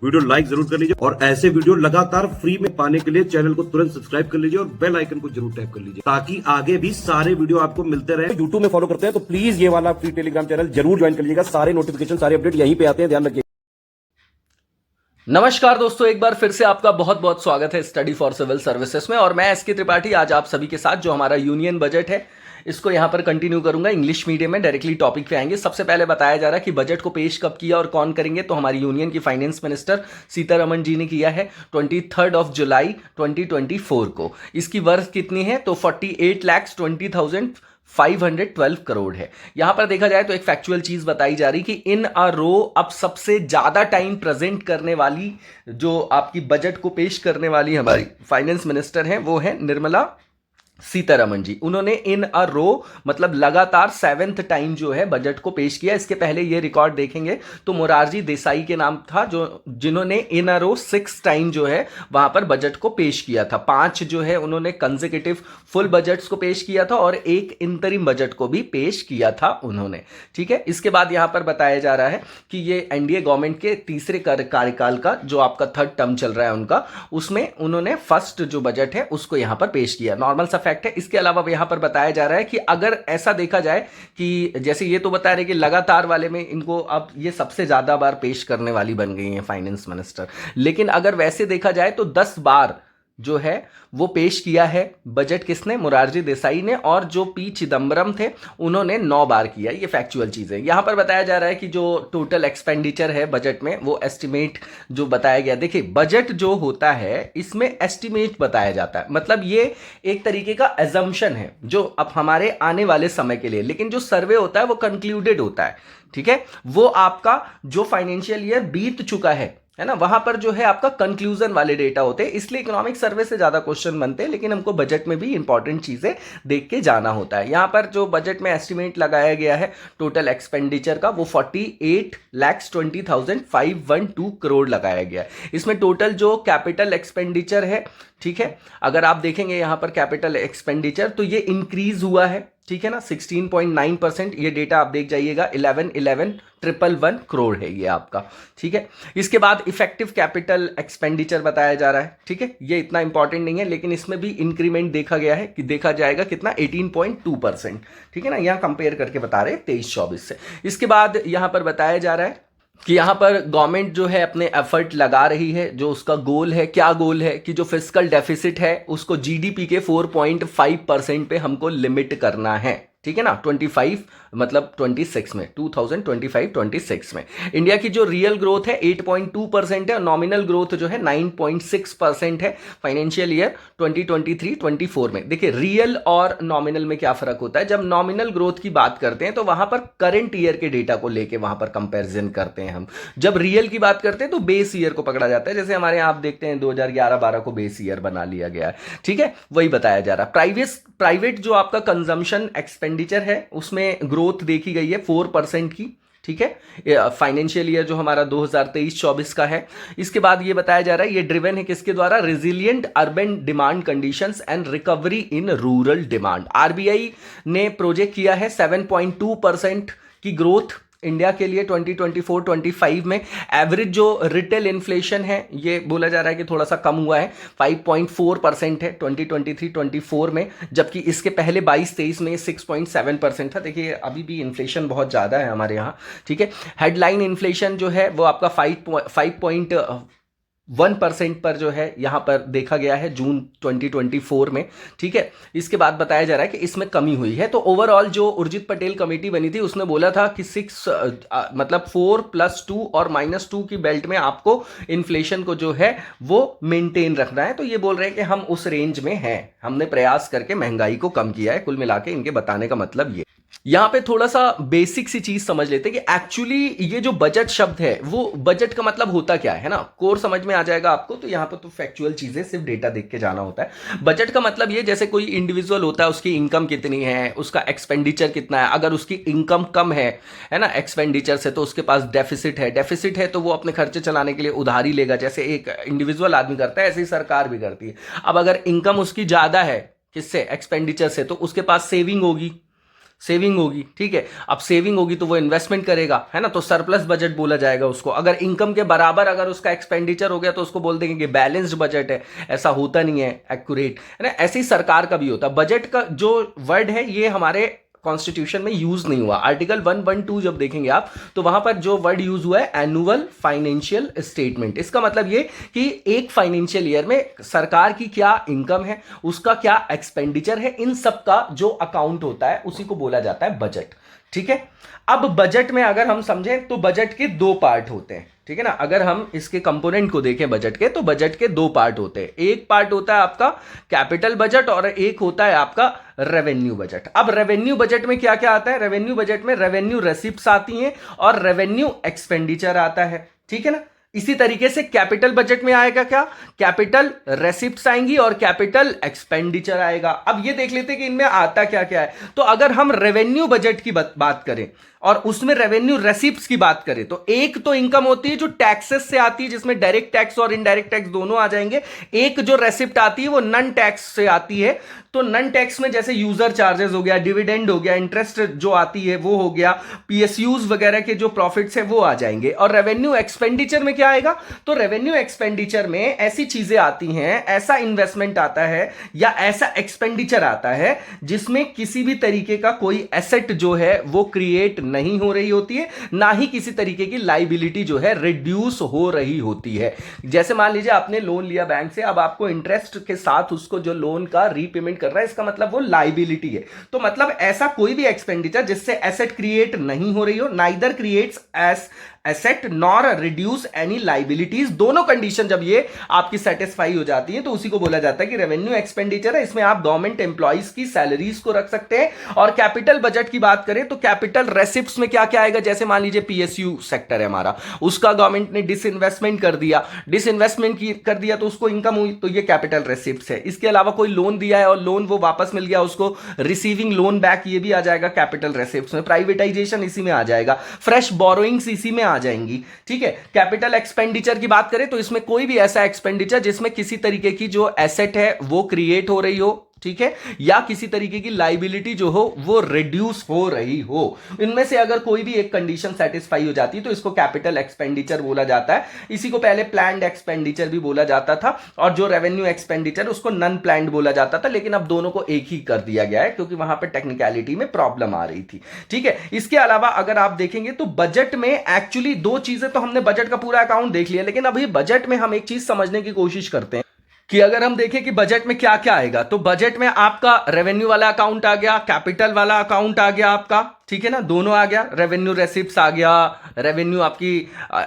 Video like जरूर कर लीजिए और ऐसे वीडियो लगातार फ्री में पाने के लिए चैनल को तुरंत सब्सक्राइब कर लीजिए और बेल आइकन को जरूर टैप कर लीजिए ताकि आगे भी सारे वीडियो आपको मिलते रहे। यूट्यूब में फॉलो करते हैं तो प्लीज ये वाला फ्री टेलीग्राम चैनल जरूर ज्वाइन कर लीजिएगा। सारे नोटिफिकेशन सारे अपडेट यहीं पे आते हैं, ध्यान रखिए। नमस्कार दोस्तों, एक बार फिर से आपका बहुत बहुत स्वागत है स्टडी फॉर सिविल सर्विसेज में। और मैं एसके त्रिपाठी आज आप सभी के साथ जो हमारा यूनियन बजट है इसको यहाँ पर कंटिन्यू करूंगा। इंग्लिश मीडियम में डायरेक्टली टॉपिक पे आएंगे। सबसे पहले बताया जा रहा है कि बजट को पेश कब किया और कौन करेंगे, तो हमारी यूनियन की फाइनेंस मिनिस्टर सीतारमण जी ने किया है 23 जुलाई 2024 को। इसकी वर्थ कितनी है, तो 48,20,512 करोड़ है। यहां पर देखा जाए तो एक फैक्चुअल चीज बताई जा रही कि इन अ रो अब सबसे ज्यादा टाइम प्रेजेंट करने वाली जो आपकी बजट को पेश करने वाली हमारी फाइनेंस मिनिस्टर हैं वो है निर्मला सीतारमण जी। उन्होंने इन अ रो मतलब लगातार 7th टाइम जो है बजट को पेश किया। इसके पहले ये रिकॉर्ड देखेंगे तो मोरारजी देसाई के नाम था जो जिन्होंने इन अ रो 6 टाइम जो है वहां पर बजट को पेश किया था। 5 जो है उन्होंने कंसेक्यूटिव फुल बजट्स को पेश किया था और एक इंतरिम बजट को भी पेश किया था उन्होंने। ठीक है, इसके बाद यहां पर बताया जा रहा है कि ये एनडीए गवर्नमेंट के तीसरे कार्यकाल का जो आपका 3rd टर्म चल रहा है उनका, उसमें उन्होंने फर्स्ट जो बजट है उसको यहां पर पेश किया। नॉर्मल सा है। इसके अलावा यहां पर बताया जा रहा है कि अगर ऐसा देखा जाए कि जैसे ये तो बता रहे कि लगातार वाले में इनको अब ये सबसे ज्यादा बार पेश करने वाली बन गई है फाइनेंस मिनिस्टर, लेकिन अगर वैसे देखा जाए तो 10 बार जो है वो पेश किया है बजट किसने, मोरारजी देसाई ने, और जो पी चिदम्बरम थे उन्होंने 9 बार किया। ये फैक्चुअल चीज है। यहां पर बताया जा रहा है कि जो टोटल एक्सपेंडिचर है बजट में वो एस्टिमेट जो बताया गया। देखिए बजट जो होता है इसमें एस्टिमेट बताया जाता है, मतलब ये एक तरीके का एजम्पशन है जो अब हमारे आने वाले समय के लिए, लेकिन जो सर्वे होता है वो कंक्लूडेड होता है। ठीक है, वो आपका जो फाइनेंशियल ईयर बीत चुका है ना, वहां पर जो है आपका कंक्लूजन वाले डेटा होते हैं। इसलिए इकोनॉमिक सर्वे से ज्यादा क्वेश्चन बनते हैं, लेकिन हमको बजट में भी इंपॉर्टेंट चीजें देख के जाना होता है। यहां पर जो बजट में एस्टिमेट लगाया गया है टोटल एक्सपेंडिचर का वो 48,20,512 करोड़ लगाया गया है। इसमें टोटल जो कैपिटल एक्सपेंडिचर है, ठीक है, अगर आप देखेंगे यहां पर कैपिटल एक्सपेंडिचर तो ये इंक्रीज हुआ है। ठीक है ना, 16.9%। ये डेटा आप देख जाइएगा, 11,111 करोड़ है ये आपका। ठीक है, इसके बाद इफेक्टिव कैपिटल एक्सपेंडिचर बताया जा रहा है। ठीक है, ये इतना इंपॉर्टेंट नहीं है, लेकिन इसमें भी इंक्रीमेंट देखा गया है कि देखा जाएगा कितना, 18.2%। ठीक है ना, यहां कंपेयर करके बता रहे हैं 23-24 से। इसके बाद यहां पर बताया जा रहा है कि यहां पर गवर्नमेंट जो है अपने एफर्ट लगा रही है। जो उसका गोल है, क्या गोल है कि जो फिस्कल डेफिसिट है उसको जीडीपी के 4.5% पे हमको लिमिट करना है। ठीक है ना, 25 मतलब 26 में, 2025-26 में इंडिया की जो रियल ग्रोथ है 8.2% है और नॉमिनल ग्रोथ जो है 9.6% है फाइनेंशियल ईयर 2023-24 में। देखिए रियल और नॉमिनल में क्या फर्क होता है। जब नॉमिनल ग्रोथ की बात करते हैं तो वहां पर करंट ईयर के डेटा को लेके वहां पर कंपैरिजन करते हैं हम। जब रियल की बात करते हैं तो बेस ईयर को पकड़ा जाता है। जैसे हमारे यहाँ आप देखते हैं 2011-12 को बेस ईयर बना लिया गया है। ठीक है, वही बताया जा रहा है। प्राइवेट जो आपका कंजम्पशन एक्सपेंडिचर है उसमें ग्रोथ देखी गई है 4% की। ठीक है, फाइनेंशियल ईयर जो हमारा 2023-24 का है। इसके बाद ये बताया जा रहा है ये ड्रिवन है किसके द्वारा, resilient urban demand conditions and recovery in rural demand. RBI ने प्रोजेक्ट किया है 7.2% की ग्रोथ इंडिया के लिए 2024-25 में। एवरेज जो रिटेल इन्फ्लेशन है ये बोला जा रहा है कि थोड़ा सा कम हुआ है, 5.4% है 2023-24 में, जबकि इसके पहले 22-23 में 6.7% था। देखिए अभी भी इन्फ्लेशन बहुत ज़्यादा है हमारे यहाँ। ठीक है, हेडलाइन इन्फ्लेशन जो है वो आपका 5.1% पर जो है यहां पर देखा गया है जून 2024 में। ठीक है, इसके बाद बताया जा रहा है कि इसमें कमी हुई है। तो ओवरऑल जो उर्जित पटेल कमेटी बनी थी उसने बोला था कि मतलब 4+2 और -2 की बेल्ट में आपको इन्फ्लेशन को जो है वो मेंटेन रखना है। तो ये बोल रहे हैं कि हम उस रेंज में हैं, हमने प्रयास करके महंगाई को कम किया है। कुल मिला के इनके बताने का मतलब ये। यहां पे थोड़ा सा बेसिक सी चीज समझ लेते हैं कि एक्चुअली ये जो बजट शब्द है वो बजट का मतलब होता क्या है ना, कोर समझ में आ जाएगा आपको। तो यहां पर तो फैक्चुअल चीजें सिर्फ डेटा देख के जाना होता है। बजट का मतलब ये, जैसे कोई इंडिविजुअल होता है उसकी इनकम कितनी है, उसका एक्सपेंडिचर कितना है। अगर उसकी इनकम कम है ना एक्सपेंडिचर से, तो उसके पास डेफिसिट है तो वो अपने खर्चे चलाने के लिए उधारी लेगा। जैसे एक इंडिविजुअल आदमी करता है ऐसे ही सरकार भी करती है। अब अगर इनकम उसकी ज्यादा है किससे, एक्सपेंडिचर से, तो उसके पास सेविंग होगी। सेविंग होगी, ठीक है। अब सेविंग होगी तो वो इन्वेस्टमेंट करेगा, है ना, तो सरप्लस बजट बोला जाएगा उसको। अगर इनकम के बराबर अगर उसका एक्सपेंडिचर हो गया तो उसको बोल देंगे कि बैलेंस्ड बजट है। ऐसा होता नहीं है एक्यूरेट, है ना। ऐसे ही सरकार का भी होता है। बजट का जो वर्ड है ये हमारे कॉन्स्टिट्यूशन में यूज नहीं हुआ। आर्टिकल 112 जब देखेंगे आप तो वहां पर जो वर्ड यूज हुआ है एनुअल फाइनेंशियल स्टेटमेंट। इसका मतलब ये कि एक फाइनेंशियल ईयर में सरकार की क्या इनकम है, उसका क्या एक्सपेंडिचर है, इन सब का जो अकाउंट होता है उसी को बोला जाता है बजट, ठीक है। अब बजट में अगर हम समझें तो बजट के दो पार्ट होते हैं, ठीक है ना। अगर हम इसके कंपोनेंट को देखें बजट के, तो बजट के दो पार्ट होते हैं। एक पार्ट होता है आपका कैपिटल बजट और एक होता है आपका रेवेन्यू बजट। अब रेवेन्यू बजट में क्या क्या आता है? रेवेन्यू बजट में रेवेन्यू रेसिप्ट्स आती हैं और रेवेन्यू एक्सपेंडिचर आता है, ठीक है ना। इसी तरीके से कैपिटल बजट में आएगा क्या? कैपिटल रेसिप्ट्स आएंगी और कैपिटल एक्सपेंडिचर आएगा। अब ये देख लेते हैं कि इनमें आता क्या क्या है। तो अगर हम रेवेन्यू बजट की बात करें और उसमें रेवेन्यू रेसिप्ट्स की बात करें तो एक तो इनकम होती है जो टैक्सेस से आती है, जिसमें डायरेक्ट टैक्स और इनडायरेक्ट टैक्स दोनों आ जाएंगे। एक जो रेसिप्ट आती है वो नन टैक्स से आती है। तो नन टैक्स में जैसे यूजर चार्जेस हो गया, डिविडेंड हो गया, इंटरेस्ट जो आती है वो हो गया, पीएसयूज वगैरह के जो प्रॉफिट्स है वो आ जाएंगे। और रेवेन्यू एक्सपेंडिचर में क्या आएगा? तो रेवेन्यू एक्सपेंडिचर में ऐसी चीजें आती हैं, ऐसा इन्वेस्टमेंट आता है या ऐसा एक्सपेंडिचर आता है जिसमें किसी भी तरीके का कोई एसेट जो है वो क्रिएट नहीं हो रही होती है, ना ही किसी तरीके की लाइबिलिटी जो है रिड्यूस हो रही होती है। जैसे मान लीजिए आपने लोन लिया बैंक से, अब आपको इंटरेस्ट के साथ उसको जो लोन का रीपेमेंट कर रहा है, इसका मतलब वो लाइबिलिटी है। तो मतलब ऐसा कोई भी एक्सपेंडिचर जिससे एसेट क्रिएट नहीं हो रही हो, neither creates S asset nor reduce any liabilities, दोनों कंडीशन जब ये आपकी सेटिस्फाई हो जाती है तो उसी को बोला जाता है कि रेवेन्यू एक्सपेंडिचर है। इसमें आप गवर्नमेंट एम्प्लॉइज की सैलरीज को रख सकते हैं। और कैपिटल बजट की बात करें तो कैपिटल रेसिप्ट्स में क्या क्या आएगा? जैसे मान लीजिए पीएसयू सेक्टर है हमारा, उसका गवर्नमेंट ने डिसइन्वेस्टमेंट कर दिया, कर दिया तो उसको इनकम हुई, तो ये कैपिटल रेसिप्ट्स है। इसके अलावा कोई लोन दिया है और लोन वो वापस मिल गया, उसको रिसीविंग लोन बैक, ये भी आ जाएगा कैपिटल रेसिप्ट्स में। प्राइवेटाइजेशन इसी में आ जाएगा, फ्रेश बोरोइंग्स इसी में आ जाएंगी, ठीक है। कैपिटल एक्सपेंडिचर की बात करें तो इसमें कोई भी ऐसा एक्सपेंडिचर जिसमें किसी तरीके की जो एसेट है वो क्रिएट हो रही हो, ठीक है, या किसी तरीके की लाइबिलिटी जो हो वो रिड्यूस हो रही हो। इनमें से अगर कोई भी एक कंडीशन सेटिस्फाई हो जाती है तो इसको कैपिटल एक्सपेंडिचर बोला जाता है। इसी को पहले प्लान्ड एक्सपेंडिचर भी बोला जाता था और जो रेवेन्यू एक्सपेंडिचर उसको नन प्लान्ड बोला जाता था, लेकिन अब दोनों को एक ही कर दिया गया है क्योंकि वहां पर टेक्निकलिटी में प्रॉब्लम आ रही थी, ठीक है। इसके अलावा अगर आप देखेंगे तो बजट में एक्चुअली दो चीजें, तो हमने बजट का पूरा अकाउंट देख लिया, लेकिन अभी बजट में हम एक चीज समझने की कोशिश करते हैं कि अगर हम देखें कि बजट में क्या क्या आएगा, तो बजट में आपका रेवेन्यू वाला अकाउंट आ गया, कैपिटल वाला अकाउंट आ गया आपका, ठीक है ना, दोनों आ गया। रेवेन्यू रेसिप्ट्स आ गया, रेवेन्यू आपकी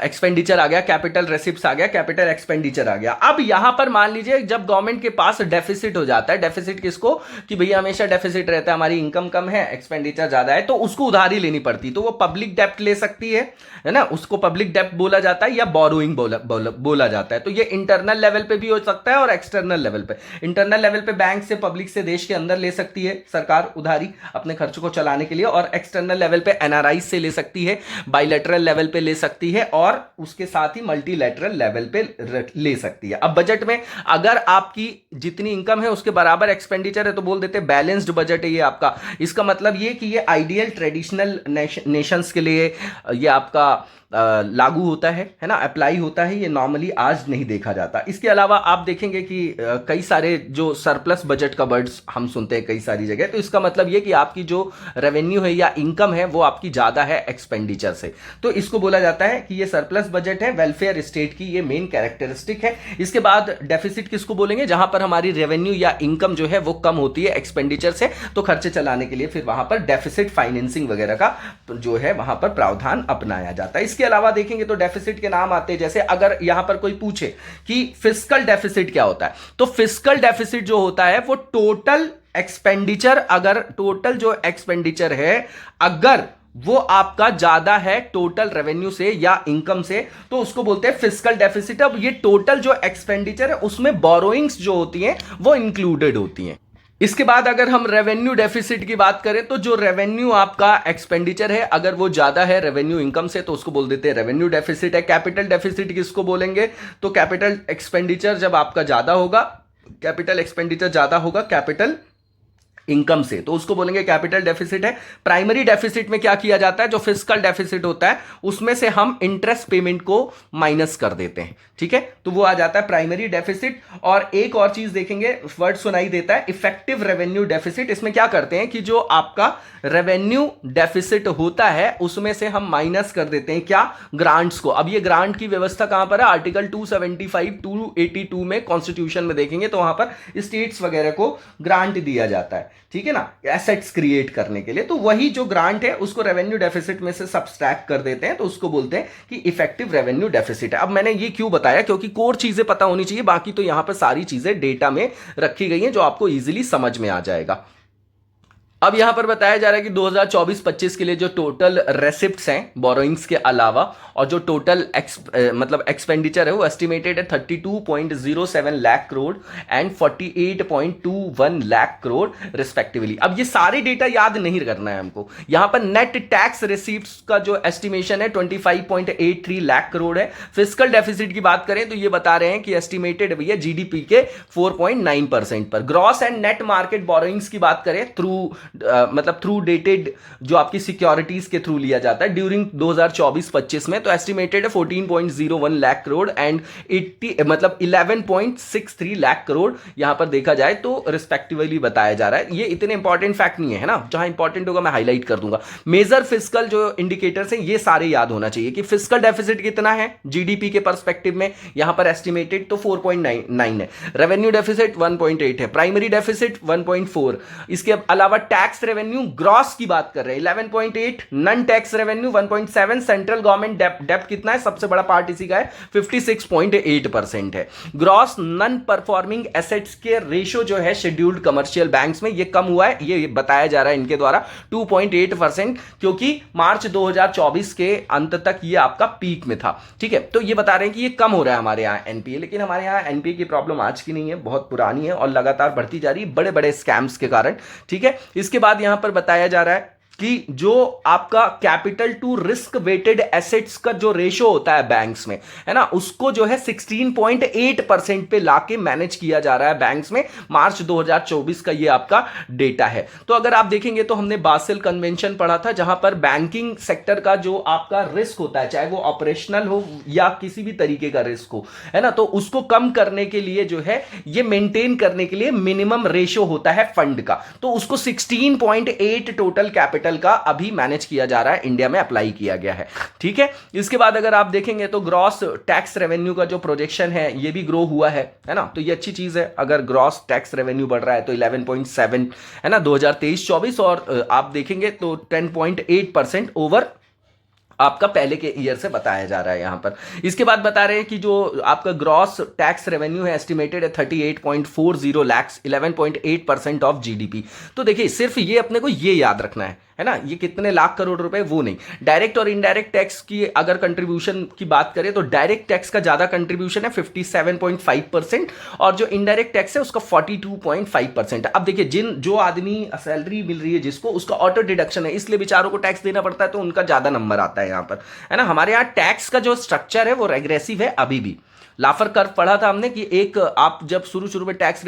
एक्सपेंडिचर आ गया, कैपिटल रेसिप्ट्स आ गया, कैपिटल एक्सपेंडिचर आ गया। अब यहां पर मान लीजिए जब गवर्नमेंट के पास डेफिसिट हो जाता है, डेफिसिट किसको? कि भैया हमेशा डेफिसिट रहता है, हमारी इनकम कम है, एक्सपेंडिचर ज्यादा है, तो उसको उधारी लेनी पड़ती, तो वो पब्लिक डेप्ट ले सकती है ना, उसको पब्लिक डेप्ट बोला जाता है या बोरोइंग बोला जाता है। तो ये इंटरनल लेवल पे भी हो सकता है और एक्सटर्नल लेवल पे। इंटरनल लेवल पे बैंक से, पब्लिक से, देश के अंदर ले सकती है सरकार उधारी अपने खर्च को चलाने के लिए, और एक्सटर्नल लेवल पे एनआरआई से ले सकती है, बाइलेटरल लेवल पे ले सकती है, और उसके साथ ही मल्टीलेटरल लेवल पे ले सकती है। अब बजट में अगर आपकी जितनी इनकम है उसके बराबर एक्सपेंडिचर है तो बोल देते हैं बैलेंस्ड बजट है ये आपका। इसका मतलब ये कि ये आइडियल ट्रेडिशनल नेशंस के लिए ये आपका लागू होता है ना, अप्लाई होता है। ये नॉर्मली आज नहीं देखा जाता। इसके अलावा आप देखेंगे कि कई सारे जो सरप्लस बजट का वर्ड्स हम सुनते हैं कई सारी जगह, तो इसका मतलब ये कि आपकी जो रेवेन्यू है या इनकम है वो आपकी ज्यादा है एक्सपेंडिचर से, तो इसको बोला जाता है कि ये सरप्लस बजट है। वेलफेयर स्टेट की ये मेन कैरेक्टरिस्टिक है। इसके बाद डेफिसिट किसको बोलेंगे? जहां पर हमारी रेवेन्यू या इनकम जो है वो कम होती है एक्सपेंडिचर से, तो खर्चे चलाने के लिए फिर वहां पर डेफिसिट फाइनेंसिंग वगैरह का जो है वहां पर प्रावधान अपनाया जाता है। इसके अलावा देखेंगे तो डेफिसिट के नाम आते हैं, जैसे अगर यहां पर कोई पूछे कि फिस्कल डेफिसिट क्या होता है, तो फिस्कल डेफिसिट जो होता है वो टोटल एक्सपेंडिचर, अगर टोटल जो एक्सपेंडिचर है अगर वो आपका ज्यादा है टोटल रेवेन्यू से या इनकम से, तो उसको बोलते हैं फिस्कल डेफिसिट। अब ये टोटल जो एक्सपेंडिचर है उसमें बोरोइंग्स जो होती हैं वो इंक्लूडेड होती हैं। इसके बाद अगर हम रेवेन्यू डेफिसिट की बात करें तो जो रेवेन्यू आपका एक्सपेंडिचर है अगर वो ज्यादा है रेवेन्यू इनकम से, तो उसको बोल देते हैं रेवेन्यू डेफिसिट है। कैपिटल डेफिसिट किसको बोलेंगे? तो कैपिटल एक्सपेंडिचर जब आपका ज्यादा होगा, कैपिटल एक्सपेंडिचर ज्यादा होगा, कैपिटल इनकम से, तो उसको बोलेंगे कैपिटल डेफिसिट है। प्राइमरी डेफिसिट में क्या किया जाता है, जो फिस्कल डेफिसिट होता है उसमें से हम इंटरेस्ट पेमेंट को माइनस कर देते हैं, ठीक है, तो वो आ जाता है प्राइमरी डेफिसिट। और एक और चीज देखेंगे, वर्ड सुनाई देता है इफेक्टिव रेवेन्यू डेफिसिट। इसमें क्या करते हैं कि जो आपका रेवेन्यू डेफिसिट होता है उसमें से हम माइनस कर देते हैं क्या, ग्रांट्स को। अब ये ग्रांट की व्यवस्था कहां पर है, आर्टिकल 275 282 में कॉन्स्टिट्यूशन में देखेंगे तो वहां पर स्टेट्स वगैरह को ग्रांट दिया जाता है, ठीक है ना, एसेट्स क्रिएट करने के लिए। तो वही जो ग्रांट है उसको रेवेन्यू डेफिसिट में से सब्सट्रैक्ट कर देते हैं, तो उसको बोलते हैं कि इफेक्टिव रेवेन्यू डेफिसिट है। अब मैंने ये क्यों बताया, क्योंकि कोर चीजें पता होनी चाहिए, बाकी तो यहां पर सारी चीजें डेटा में रखी गई हैं जो आपको इजीली समझ में आ जाएगा। अब यहां पर बताया जा रहा है कि 2024-25 के लिए जो टोटल रेसिप्ट्स हैं बोरोइंग्स के अलावा, और जो टोटल मतलब एक्सपेंडिचर है वो एस्टिमेटेड है 32.07 लाख करोड़ एंड 48.21 लाख करोड़ रिस्पेक्टिवली। अब ये सारे डेटा याद नहीं करना है हमको। यहां पर नेट टैक्स रिसीप्ट्स का जो एस्टिमेशन है 25.83 लाख करोड़ है। फिस्कल डेफिसिट की बात करें तो ये बता रहे हैं कि एस्टिमेटेड भैया जीडीपी के 4.9% पर। Gross and net market borrowings की बात करें मतलब थ्रू डेटेड जो आपकी सिक्योरिटीज के थ्रू लिया जाता है ड्यूरिंग 2024-25 में, तो एस्टिमेटेड है 14.01 लाख करोड़ एंड 11.63 लाख करोड़ यहां पर देखा जाए तो रिस्पेक्टिवली बताया जा रहा है। ये इतने इंपॉर्टेंट फैक्ट नहीं है ना, जहां इंपॉर्टेंट होगा मैं हाईलाइट कर दूंगा। मेजर फिस्कल जो इंडिकेटर्स हैं ये सारे याद होना चाहिए कि फिस्कल डेफिसिट कितना है जीडीपी के पर्सपेक्टिव में, यहां पर एस्टिमेटेड तो 4.9 है, रेवेन्यू डेफिसिट 1.8 है, प्राइमरी डेफिसिट 1.4, इसके अलावा टैक्स रेवेन्यू ग्रॉस की बात कर रहे हैं 11.8, non tax revenue 1.7, central government डेप्ट कितना है, सबसे बड़ा पार्ट इसी का है 56.8% है। ग्रॉस नन परफॉर्मिंग एसेट्स के रेशो जो है शेड्यूल्ड कमर्शियल बैंक्स में ये कम हुआ है, ये बताया जा रहा है इनके द्वारा 2.8%, क्योंकि मार्च 2024 के अंत तक ये आपका पीक में था, ठीक है। तो ये बता रहे हैं कि ये कम हो रहा है हमारे यहाँ एनपीए, लेकिन हमारे यहाँ एनपीए की प्रॉब्लम आज की नहीं है, बहुत पुरानी है और लगातार बढ़ती जा रही है बड़े बड़े स्कैम्स के कारण, ठीक है। इसके बाद यहां पर बताया जा रहा है कि जो आपका capital to risk weighted assets का जो रेशो होता है बैंक्स में, है ना, उसको जो है 16.8% पे लाके मैनेज किया जा रहा है बैंक्स में। मार्च 2024 का ये आपका डेटा है। तो अगर आप देखेंगे तो हमने बासेल कन्वेंशन पढ़ा था जहां पर बैंकिंग सेक्टर का जो आपका रिस्क होता है, चाहे वो ऑपरेशनल हो या किसी भी तरीके का रिस्क हो, है ना, तो उसको कम करने के लिए जो है ये मेंटेन करने के लिए मिनिमम रेशो होता है फंड का, तो उसको 16.8 टोटल कैपिटल का अभी मैनेज किया जा रहा है, इंडिया में अप्लाई किया गया है, ठीक है। इसके बाद अगर आप देखेंगे तो ग्रॉस टैक्स रेवेन्यू का जो प्रोजेक्शन है ये भी ग्रो हुआ है ना, तो ये अच्छी चीज है। अगर ग्रॉस टैक्स रेवेन्यू बढ़ रहा है तो 11.7 है ना 2023-24, और आप देखेंगे तो 10.8% ओवर आपका पहले के ईयर से बताया जा रहा है यहां पर। इसके बाद बता रहे हैं कि जो आपका ग्रॉस टैक्स रेवेन्यू है एस्टिमेटेड है 38.40 लाख, 11.8% ऑफ जीडीपी। तो देखिए सिर्फ ये अपने को ये याद रखना है ना, ये कितने लाख करोड़ रुपए वो नहीं। डायरेक्ट और इनडायरेक्ट टैक्स की अगर कंट्रीब्यूशन की बात करें तो डायरेक्ट टैक्स का ज्यादा कंट्रीब्यूशन है 57.5%, और जो इनडायरेक्ट टैक्स है उसका 42.5%। अब देखिए जो आदमी सैलरी मिल रही है जिसको, उसका ऑटो डिडक्शन है, इसलिए बेचारों को टैक्स देना पड़ता है, तो उनका ज्यादा नंबर आता है यहां पर, है ना। हमारे यहाँ टैक्स का जो स्ट्रक्चर है वो रेग्रेसिव है अभी भी। लाफर कर्व पढ़ा था हमने कि एक आप जब शुरू में टैक्स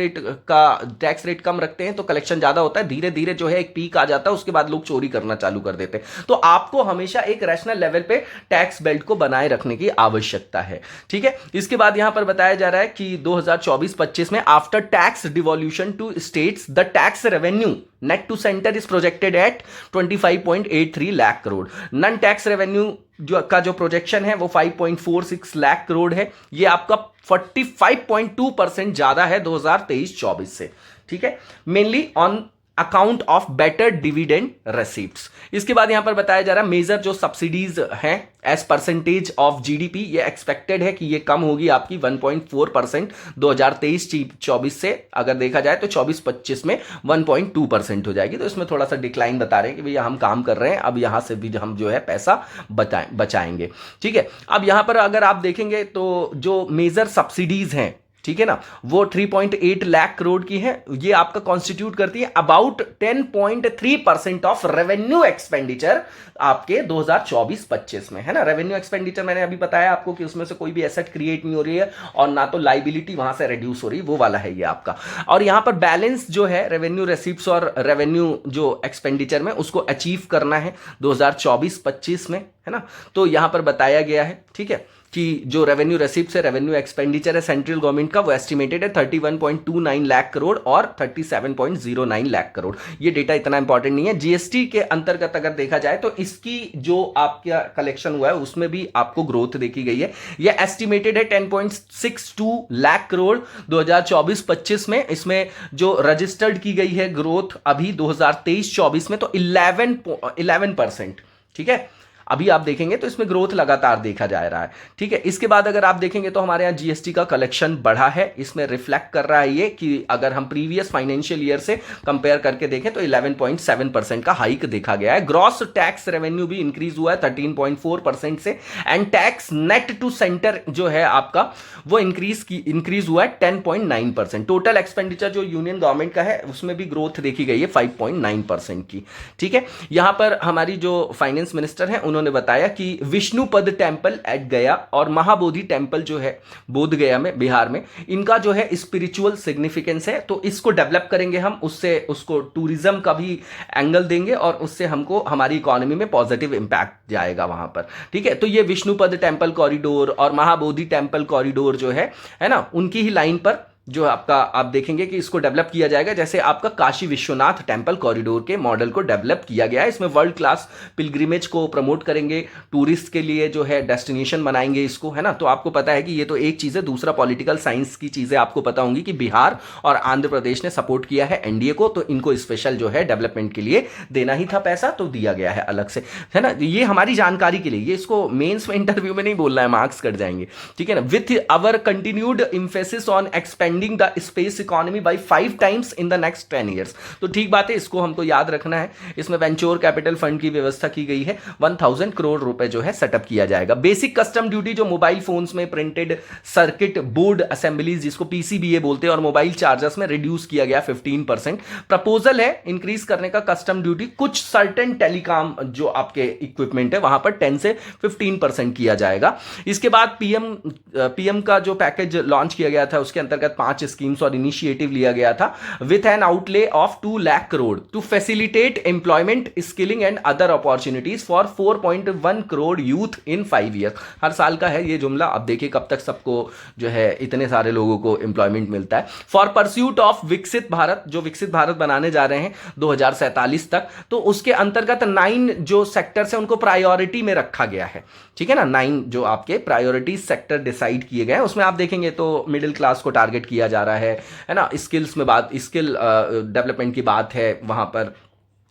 रेट कम रखते हैं तो कलेक्शन ज्यादा होता है, धीरे धीरे जो है एक पीक आ जाता है, उसके बाद लोग चोरी करना चालू कर देते हैं। तो आपको हमेशा एक रैशनल लेवल पे टैक्स बेल्ट को बनाए रखने की आवश्यकता है, ठीक है। इसके बाद यहां पर बताया जा रहा है कि 2024-25 में after tax devolution to states the tax revenue net to centre is projected at 25.83 lakh crore. Non tax revenue जो प्रोजेक्शन है वो 5.46 लाख करोड़ है, ये आपका 45.2% ज्यादा है 2023-24 से, ठीक है, mainly on account of better dividend रेसिप्ट्स। इसके बाद यहां पर बताया जा रहा है मेजर जो सब्सिडीज हैं एज परसेंटेज ऑफ जीडीपी, ये एक्सपेक्टेड है कि ये कम होगी आपकी 1.4% 2023-24 से, अगर देखा जाए तो 24-25 में 1.2% हो जाएगी। तो इसमें थोड़ा सा डिक्लाइन बता रहे हैं कि भैया हम काम कर रहे हैं, अब यहां से भी हम जो है पैसा बचाएंगे, ठीक है। अब यहां पर अगर आप देखेंगे तो जो मेजर सब्सिडीज हैं, ठीक है ना, वो 3.8 लाख करोड़ की है। ये आपका कॉन्स्टिट्यूट करती है अबाउट 10.3% ऑफ रेवेन्यू एक्सपेंडिचर आपके 2024-25 में, है ना। रेवेन्यू एक्सपेंडिचर मैंने अभी बताया आपको कि उसमें से कोई भी एसेट क्रिएट नहीं हो रही है और ना तो लाइबिलिटी वहां से रिड्यूस हो रही, वो वाला है ये आपका। और यहां पर बैलेंस जो है रेवेन्यू रेसिप्ट्स और रेवेन्यू जो एक्सपेंडिचर में, उसको अचीव करना है 2024-25 में, है ना। तो यहां पर बताया गया है, ठीक है, कि जो रेवेन्यू रेसिप्ट है, रेवेन्यू एक्सपेंडिचर है सेंट्रल गवर्नमेंट का, वो एस्टिमेटेड है 31.29 लाख करोड़ और 37.09 लाख करोड़। ये डेटा इतना इंपॉर्टेंट नहीं है। जीएसटी के अंतर्गत अगर देखा जाए तो इसकी जो आपका कलेक्शन हुआ है उसमें भी आपको ग्रोथ देखी गई है। ये एस्टिमेटेड है 10.62 लाख करोड़ 2024-25 में। इसमें जो रजिस्टर्ड की गई है ग्रोथ अभी 2023-24 में तो 11%, ठीक है। अभी आप देखेंगे तो इसमें ग्रोथ लगातार देखा जा रहा है, ठीक है। इसके बाद अगर आप देखेंगे तो हमारे यहाँ जीएसटी का कलेक्शन बढ़ा है, इसमें रिफ्लेक्ट कर रहा है ये कि अगर हम प्रीवियस फाइनेंशियल ईयर से कंपेयर करके देखें तो 11.7% का हाइक देखा गया है। ग्रॉस टैक्स रेवेन्यू भी इंक्रीज हुआ है 13.4% से, and tax net to centre जो है आपका वो इंक्रीज हुआ है 10.9%। टोटल एक्सपेंडिचर जो यूनियन गवर्नमेंट का है उसमें भी ग्रोथ देखी गई है 5.9% की, ठीक है। यहां पर हमारी जो फाइनेंस मिनिस्टर है उन्होंने बताया कि विष्णुपद टेम्पल एट गया और महाबोधि टेम्पल जो है बोध गया में, बिहार में, इनका जो है स्पिरिचुअल सिग्निफिकेंस है, तो इसको डेवलप करेंगे हम, उससे उसको टूरिज्म का भी एंगल देंगे और उससे हमको हमारी इकोनॉमी में पॉजिटिव इंपैक्ट जाएगा वहां पर, ठीक है। तो ये विष्णुपद टेम्पल कॉरिडोर और महाबोधि टेम्पल कॉरिडोर जो है ना, उनकी ही लाइन पर जो आपका आप देखेंगे कि इसको डेवलप किया जाएगा, जैसे आपका काशी विश्वनाथ टेम्पल कॉरिडोर के मॉडल को डेवलप किया गया है। इसमें वर्ल्ड क्लास पिलग्रिमेज को प्रमोट करेंगे, टूरिस्ट के लिए जो है डेस्टिनेशन बनाएंगे इसको, है ना। तो आपको पता है कि ये तो एक चीज़ है, दूसरा पॉलिटिकल साइंस की चीज़ें आपको पता होंगी कि बिहार और आंध्र प्रदेश ने सपोर्ट किया है एनडीए को, तो इनको स्पेशल जो है डेवलपमेंट के लिए देना ही था पैसा, तो दिया गया है अलग से, है ना। ये हमारी जानकारी के लिए, ये इसको मेंस में इंटरव्यू में नहीं बोलना है, मार्क्स कट जाएंगे, ठीक है ना। With our continued emphasis on expanding the space economy bye 5 times in the next 10 years. तो ठीक बात है, इसको हमको याद रखना है। इसमें वेंचर कैपिटल फंड की व्यवस्था की गई है, 1000 करोड़ रुपए जो है सेटअप किया जाएगा। बेसिक कस्टम ड्यूटी जो मोबाइल फोन्स में प्रिंटेड सर्किट बोर्ड असेंबलीज जिसको पीसीबीए बोलते हैं और मोबाइल चार्जर्स में रिड्यूस किया गया 15%। प्रपोजल है इंक्रीज करने का कस्टम ड्यूटी कुछ सर्टेन टेलीकॉम जो आपके इक्विपमेंट है वहां पर 10 से 15% किया जाएगा। इसके बाद पीएम का जो पैकेज लॉन्च किया गया था उसके अंतर्गत 5 स्कीम्स और इनिशिएटिव लिया गया था with an outlay of 2 lakh crore to facilitate employment, skilling and other opportunities for 4.1 crore youth in 5 year. हर साल का है ये जुमला, अब देखिए कब तक सबको जो है इतने सारे लोगों को एम्प्लॉयमेंट मिलता है। फॉर परस्यूट ऑफ विकसित भारत, जो विकसित भारत बनाने जा रहे हैं 2047 तक, तो उसके अंतर्गत 9 जो सेक्टर्स हैं उनको प्रायोरिटी में रखा गया है, ठीक है ना। 9 जो आपके प्रायोरिटी सेक्टर डिसाइड किए गए हैं, उसमें आप देखेंगे तो मिडिल क्लास को टारगेट किया जा रहा है ना। स्किल्स में बात, स्किल डेवलपमेंट की बात है वहां पर,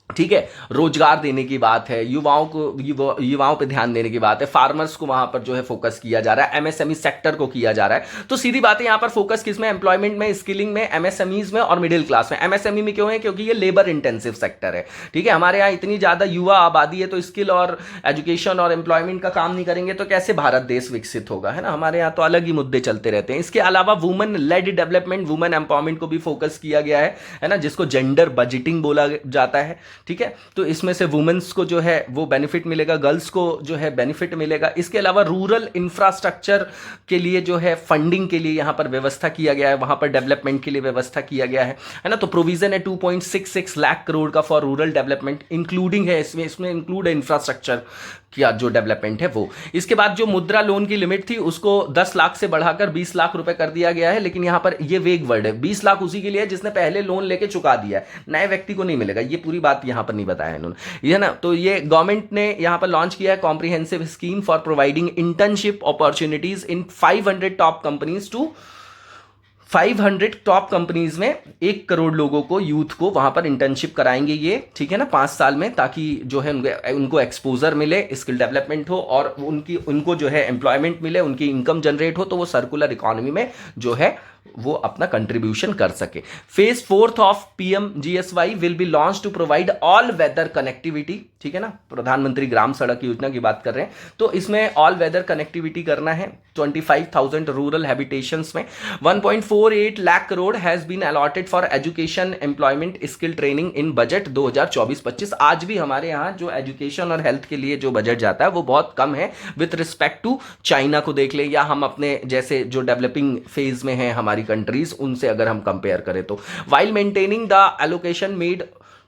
ठीक है। रोजगार देने की बात है, युवाओं पे ध्यान देने की बात है, फार्मर्स को वहां पर जो है फोकस किया जा रहा है, एमएसएमई सेक्टर को किया जा रहा है। तो सीधी बात है, यहां पर फोकस किसमें, एम्प्लॉयमेंट में, स्किलिंग में, एमएसएमईज में और मिडिल क्लास में। एमएसएमई में क्यों है, क्योंकि ये लेबर इंटेंसिव सेक्टर है, ठीक है। हमारे यहाँ इतनी ज्यादा युवा आबादी है, तो स्किल और एजुकेशन और एम्प्लॉयमेंट का काम नहीं करेंगे तो कैसे भारत देश विकसित होगा, है ना। हमारे यहाँ तो अलग ही मुद्दे चलते रहते हैं। इसके अलावा women lead development, women empowerment को भी फोकस किया गया है ना, जिसको जेंडर बजटिंग बोला जाता है, ठीक है। तो इसमें से वुमेन्स को जो है वो बेनिफिट मिलेगा, गर्ल्स को जो है बेनिफिट मिलेगा। इसके अलावा रूरल इंफ्रास्ट्रक्चर के लिए जो है फंडिंग के लिए यहां पर व्यवस्था किया गया है, वहां पर डेवलपमेंट के लिए व्यवस्था किया गया है ना। तो प्रोविजन है 2.66 लाख करोड़ का फॉर रूरल डेवलपमेंट, इंक्लूडिंग है इसमें इंक्लूड है इंफ्रास्ट्रक्चर किया जो डेवलपमेंट है वो। इसके बाद जो मुद्रा लोन की लिमिट थी उसको 10 लाख से बढ़ाकर 20 लाख रुपए कर दिया गया है, लेकिन यहां पर ये वेग वर्ड है, 20 लाख उसी के लिए जिसने पहले लोन लेके चुका दिया है, नए व्यक्ति को नहीं मिलेगा। ये पूरी बात यहां पर नहीं बताया इन्होंने, ये ना। तो ये गवर्नमेंट ने यहां पर लॉन्च किया है comprehensive scheme for providing internship opportunities in 500 top companies to 500 top companies में 1 करोड़ लोगों को, यूथ को वहां पर इंटर्नशिप कराएंगे ये, ठीक है ना, 5 साल में, ताकि जो है उनको एक्सपोजर मिले, स्किल डेवलपमेंट हो और उनको जो है एम्प्लॉयमेंट मिले, उनकी इनकम जनरेट हो, तो वो सर्कुलर इकोनॉमी में जो है वो अपना कंट्रीब्यूशन कर सके। Phase 4 of PMGSY will be launch to provide all weather connectivity, ठीक है ना, प्रधानमंत्री ग्राम सड़क योजना की बात कर रहे हैं, तो इसमें ऑल वेदर कनेक्टिविटी करना है 25,000 रूरल हैबिटेशंस में। 1.48 lakh crore has been allotted for education, employment, skill training in budget 2024-25। आज भी हमारे यहाँ जो एजुकेशन और हेल्थ के लिए जो बजट जाता है वो बहुत कम है विथ रिस्पेक्ट टू चाइना को देख ले, या हम अपने जैसे जो डेवलपिंग फेज में हैं हमारी कंट्रीज, उनसे अगर हम कंपेयर करें तो। While maintaining the allocation made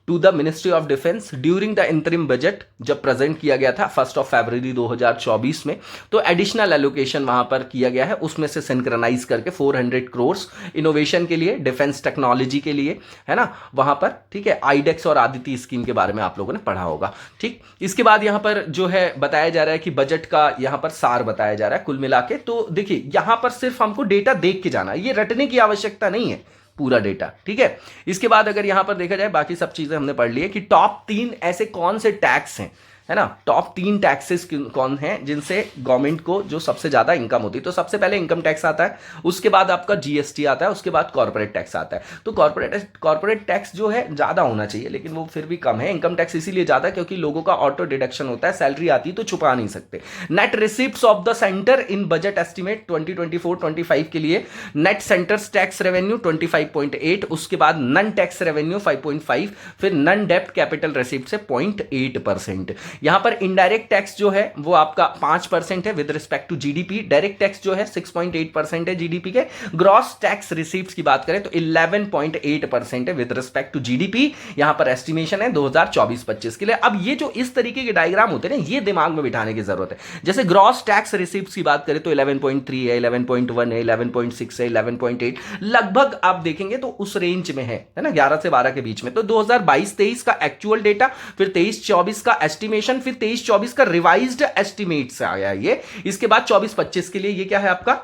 to the ministry of defence during the interim budget, जब प्रेजेंट किया गया था 1 फरवरी 2024 में, तो एडिशनल एलोकेशन वहां पर किया गया है, उसमें से सिंक्रोनाइज करके 400 करोड़ इनोवेशन के लिए, डिफेंस टेक्नोलॉजी के लिए, है ना, वहां पर, ठीक है। आईडेक्स और आदिति स्कीम के बारे में आप लोगों ने पढ़ा होगा, ठीक। इसके बाद यहां पर जो है बताया जा रहा है कि बजट का यहां पर सार बताया जा रहा है कुल मिला के। तो देखिए यहां पर सिर्फ हमको डेटा देख के जाना है, ये रटने की आवश्यकता नहीं है पूरा डेटा, ठीक है। इसके बाद अगर यहां पर देखा जाए, बाकी सब चीजें हमने पढ़ ली है कि टॉप 3 ऐसे कौन से टैक्स हैं, है ना, टॉप 3 टैक्सेस कौन हैं जिनसे गवर्नमेंट को जो सबसे ज्यादा इनकम होती है। तो सबसे पहले इनकम टैक्स आता है, उसके बाद आपका GST आता है, उसके बाद कॉर्पोरेट टैक्स आता है। तो कॉर्पोरेट टैक्स जो है ज्यादा होना चाहिए, लेकिन वो फिर भी कम है। इनकम टैक्स इसीलिए ज्यादा क्योंकि लोगों का ऑटो डिडक्शन होता है, सैलरी आती है तो छुपा नहीं सकते। Net receipts of the centre in budget estimate 2024-25 के लिए, नेट सेंटर्स टैक्स रेवेन्यू 25.8, उसके बाद नन टैक्स रेवेन्यू 5.5, फिर नन डेप्ट कैपिटल रिसिप्ट से 0.8%। यहां पर इनडायरेक्ट टैक्स जो है वो आपका 5% है with respect to GDP, direct tax जो है 6.8% है जीडीपी के। ग्रॉस टैक्स रिसीप्ट्स की बात करें तो 11.8% है विद रिस्पेक्ट टू जीडीपी। यहां पर एस्टिमेशन है 2024-25 के लिए। अब ये जो इस तरीके के डायग्राम होते हैं ना, ये दिमाग में बिठाने की जरूरत है। जैसे ग्रॉस टैक्स रिसीप्ट्स की बात करें तो 11.3 है, 11.1 है, 11.6 है, 11.8, लगभग आप देखेंगे तो उस रेंज में है ना, 11 से 12 के बीच में। तो 2022-23 का एक्चुअल डेटा, फिर 23-24 का एस्टिमेशन, फिर 23-24 का रिवाइज्ड एस्टिमेट से आया ये। इसके बाद 24-25 के लिए ये क्या है आपका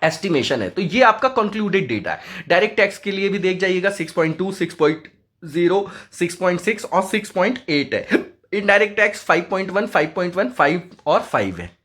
एस्टिमेशन है। तो ये आपका कंक्लूडेड डेटा है। डायरेक्ट टैक्स के लिए भी देख जाइएगा 6.2, 6.0, 6.6 और 6.8 है। इनडायरेक्ट टैक्स 5.1, 5.1, 5 और 5 है।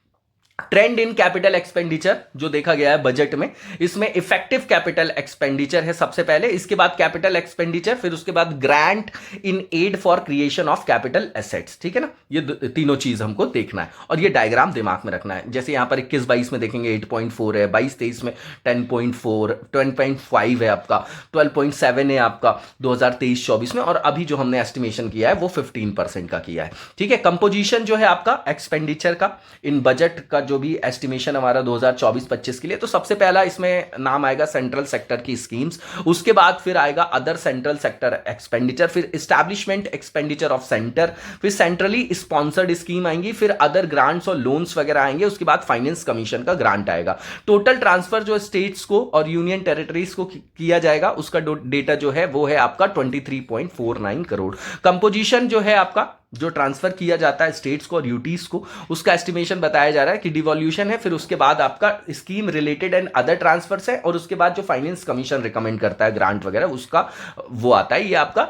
ट्रेंड इन कैपिटल एक्सपेंडिचर जो देखा गया है बजट में, इसमें इफेक्टिव कैपिटल एक्सपेंडिचर है सबसे पहले, इसके बाद कैपिटल एक्सपेंडिचर, फिर उसके बाद grant in aid for creation of capital assets, ठीक है ना। ये तीनों चीज हमको देखना है और ये डायग्राम दिमाग में रखना है। जैसे यहां पर 21-22 में देखेंगे 8.4 है, 22-23 में 10.4, 10.5 है आपका, 12.7 है आपका 2023-24 में, और अभी जो हमने एस्टिमेशन किया है वो 15% का किया है, ठीक है। कंपोजिशन जो है आपका एक्सपेंडिचर का इन बजट का जो भी एस्टिमेशन हमारा 2024-25 के लिए, तो सबसे पहला इसमें नाम आएगा सेंट्रल सेक्टर की स्कीम्स, उसके बाद फिर आएगा अदर सेंट्रल सेक्टर एक्सपेंडिचर, फिर एस्टैब्लिशमेंट एक्सपेंडिचर ऑफ सेंटर, फिर सेंट्रली स्पॉन्सर्ड स्कीम आएंगी, फिर अदर ग्रांट्स और लोन्स वगैरह आएंगे, उसके बाद फाइनेंस कमीशन का ग्रांट आएगा। टोटल ट्रांसफर जो स्टेट्स को और यूनियन टेरिटरीज को किया जाएगा उसका डेटा जो है वो है आपका 23.49 करोड़। कंपोजिशन जो है आपका जो ट्रांसफर किया जाता है स्टेट्स को और यूटीज को, उसका एस्टिमेशन बताया जा रहा है कि डिवॉल्यूशन है, फिर उसके बाद आपका scheme related and other transfers है, और उसके बाद जो फाइनेंस कमीशन रिकमेंड करता है ग्रांट वगैरह उसका वो आता है। ये आपका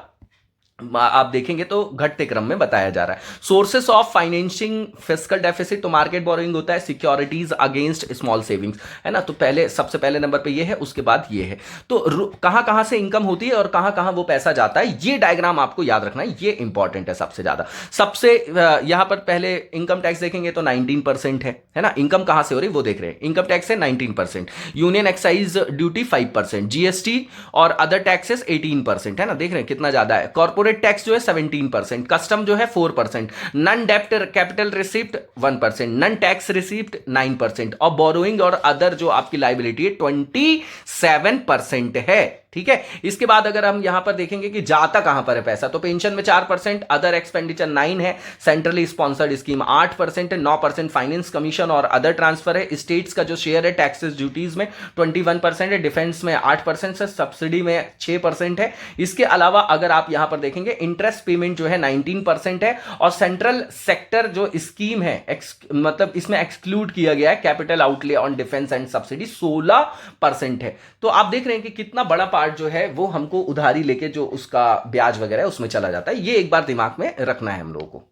आप देखेंगे तो घटते क्रम में बताया जा रहा है। Sources of financing fiscal deficit, तो मार्केट बोरोइंग होता है, सिक्योरिटीज अगेंस्ट स्मॉल सेविंग्स, है ना। तो पहले सबसे पहले नंबर पे ये है, उसके बाद ये है। तो कहां कहां से इनकम होती है और कहां कहां वो पैसा जाता है, ये डायग्राम आपको याद रखना है, ये इंपॉर्टेंट है सबसे ज्यादा। सबसे यहां पर पहले इनकम टैक्स देखेंगे तो 19% है ना। इनकम कहां से हो रही वो देख रहे हैं, इनकम टैक्स है 19%, यूनियन एक्साइज ड्यूटी 5%, जीएसटी और अदर टैक्सेस 18%, है ना। देख रहे हैं कितना ज्यादा है। कॉर्पोरेट टैक्स जो है 17%, कस्टम जो है 4%, नन डेप्ट capital receipt 1%, non tax receipt 9%, और बोरोइंग और अदर जो आपकी लाइबिलिटी है 27% है, ठीक है। इसके बाद अगर हम यहां पर देखेंगे कि जाता कहां पर है पैसा, तो पेंशन में 4%, अदर एक्सपेंडिचर 9 है, सेंट्रली स्पॉन्सर्ड स्कीम 8% है, 9% फाइनेंस कमीशन और अदर ट्रांसफर है। स्टेट्स का जो शेयर है टैक्सेस ड्यूटीज में 21% है, डिफेंस में 8% है, सब्सिडी में 6% है। इसके अलावा अगर आप यहां पर देखेंगे इंटरेस्ट पेमेंट जो है 19% है, और सेंट्रल सेक्टर जो स्कीम है मतलब इसमें एक्सक्लूड किया गया है capital outlay on defence and subsidy 16% है। तो आप देख रहे हैं कि कितना बड़ा पार्ट जो है वो हमको उधारी लेके जो उसका ब्याज वगैरह है उसमें चला जाता है। ये एक बार दिमाग में रखना है हम लोगों को।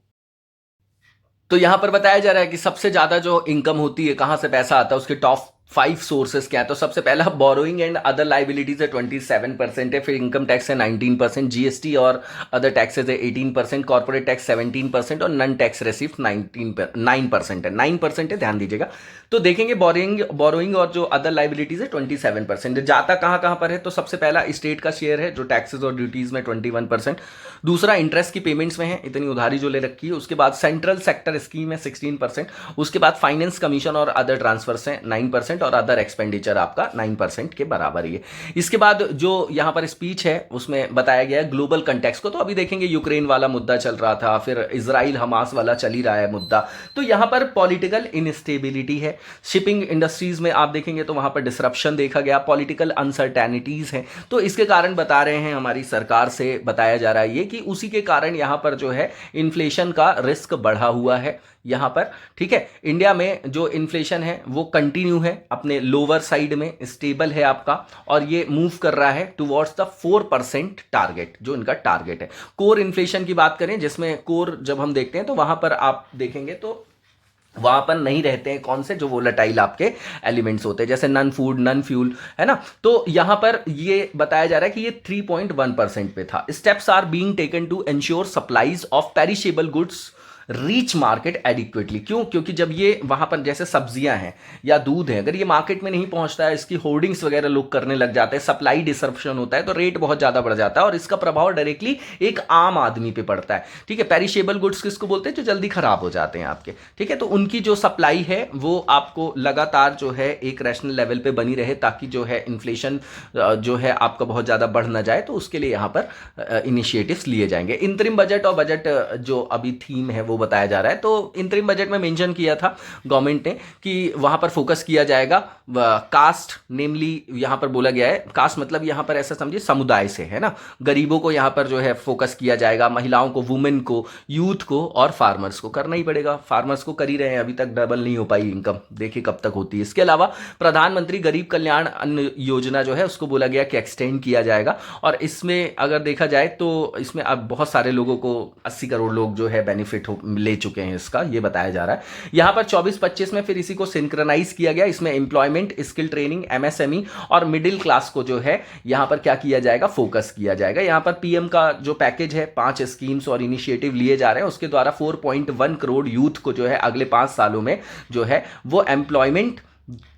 तो यहां पर बताया जा रहा है कि सबसे ज्यादा जो इनकम होती है, कहां से पैसा आता है, उसके टॉप 5 सोर्सेस क्या है, तो सबसे पहला बोरोइंग एंड अदर लाइबिलिटीज है 27% है, फिर इनकम टैक्स है 19%, जीएसटी और अदर टैक्सेस है 18%, कॉर्पोरेट टैक्स 17% और नन टैक्स रेसिप्ट 9% है, 9% है, ध्यान दीजिएगा। तो देखेंगे बोरोइंग और जो अदर लाइबिलिटीज है 27%। जाता कहाँ पर है, तो सबसे पहला स्टेट का शेयर है जो टैक्सेस और ड्यूटीज में 21%, दूसरा इंटरेस्ट की पेमेंट्स में है, इतनी उधारी जो ले रखी है, उसके बाद सेंट्रल सेक्टर स्कीम है 16%, उसके बाद फाइनेंस कमीशन और अदर ट्रांसफर्स हैं 9% और अदर एक्सपेंडिचर आपका 9% के बराबर ही है। इसके बाद जो यहाँ पर स्पीच है उसमें बताया गया है ग्लोबल कंटेक्स्ट को, तो अभी देखेंगे यूक्रेन वाला मुद्दा चल रहा था, फिर इजराइल हमास वाला चल ही रहा है मुद्दा, तो यहाँ पर पॉलिटिकल इनस्टेबिलिटी है, शिपिंग इंडस्ट्रीज में आप देखेंगे तो वहां पर डिसरप्शन देखा गया, पॉलिटिकल अनसर्टेनिटीज है, तो इसके कारण बता रहे हैं हमारी सरकार से बताया जा रहा है ये कि उसी के कारण यहां पर जो है इन्फ्लेशन का रिस्क बढ़ा हुआ है यहां पर, ठीक है। इंडिया में जो इन्फ्लेशन है वो कंटिन्यू है अपने लोअर साइड में, स्टेबल है आपका, और ये मूव कर रहा है टुवर्ड्स द 4% टारगेट, जो इनका टारगेट है। कोर इन्फ्लेशन की बात करें, जिसमें कोर जब हम देखते हैं तो वहां पर आप देखेंगे तो वहां पर नहीं रहते हैं कौन से, जो वोलेटाइल आपके एलिमेंट्स होते हैं, जैसे नन फूड नन फ्यूल, है ना। तो यहां पर ये बताया जा रहा है कि ये 3.1% पे था। Steps are being taken to ensure supplies of perishable goods reach market adequately. क्यों? क्योंकि जब ये वहां पर जैसे सब्जियां हैं या दूध है, अगर ये मार्केट में नहीं पहुंचता है, इसकी होर्डिंग्स वगैरह लोग करने लग जाते हैं, सप्लाई डिसरप्शन होता है, तो रेट बहुत ज्यादा बढ़ जाता है और इसका प्रभाव डायरेक्टली एक आम आदमी पे पड़ता है, ठीक है। पेरिशेबल गुड्स किसको बोलते हैं? जो जल्दी खराब हो जाते हैं आपके, ठीक है। तो उनकी जो सप्लाई है वो आपको लगातार जो है एक रैशनल लेवल पे बनी रहे, ताकि जो है इन्फ्लेशन जो है आपका बहुत ज्यादा बढ़ ना जाए, तो उसके लिए यहाँ पर इनिशिएटिव्स लिए जाएंगे। इंतरिम बजट और बजट जो अभी थीम है वो बताया जा रहा है, तो इंतरिम बजट में मेंशन किया था गवर्नमेंट ने कि वहां पर फोकस किया जाएगा कास्ट, नेमली यहां पर बोला गया है कास्ट मतलब यहां पर ऐसा समझिए समुदाय से, है ना। गरीबों को यहां पर जो है फोकस किया जाएगा, महिलाओं को, वुमेन को, यूथ को और फार्मर्स को करना ही पड़ेगा। फार्मर्स को कर ही रहे हैं, अभी तक डबल नहीं हो पाई इनकम, देखिए कब तक होती है। इसके अलावा प्रधानमंत्री गरीब कल्याण अन्न योजना जो है उसको बोला गया कि एक्सटेंड किया जाएगा, और इसमें अगर देखा जाए तो इसमें अब बहुत सारे लोगों को 80 करोड़ लोग जो है बेनिफिट ले चुके हैं, इसका ये बताया जा रहा है। यहां पर 24-25 में फिर इसी को सिंक्रोनाइज किया गया, इसमें एम्प्लॉयमेंट, स्किल ट्रेनिंग, एमएसएमई और मिडिल क्लास को जो है यहां पर क्या किया जाएगा, फोकस किया जाएगा। यहां पर पीएम का जो पैकेज है, 5 स्कीम्स और इनिशिएटिव लिए जा रहे हैं, उसके द्वारा 4.1 करोड़ यूथ को जो है अगले 5 सालों में जो है वो एम्प्लॉयमेंट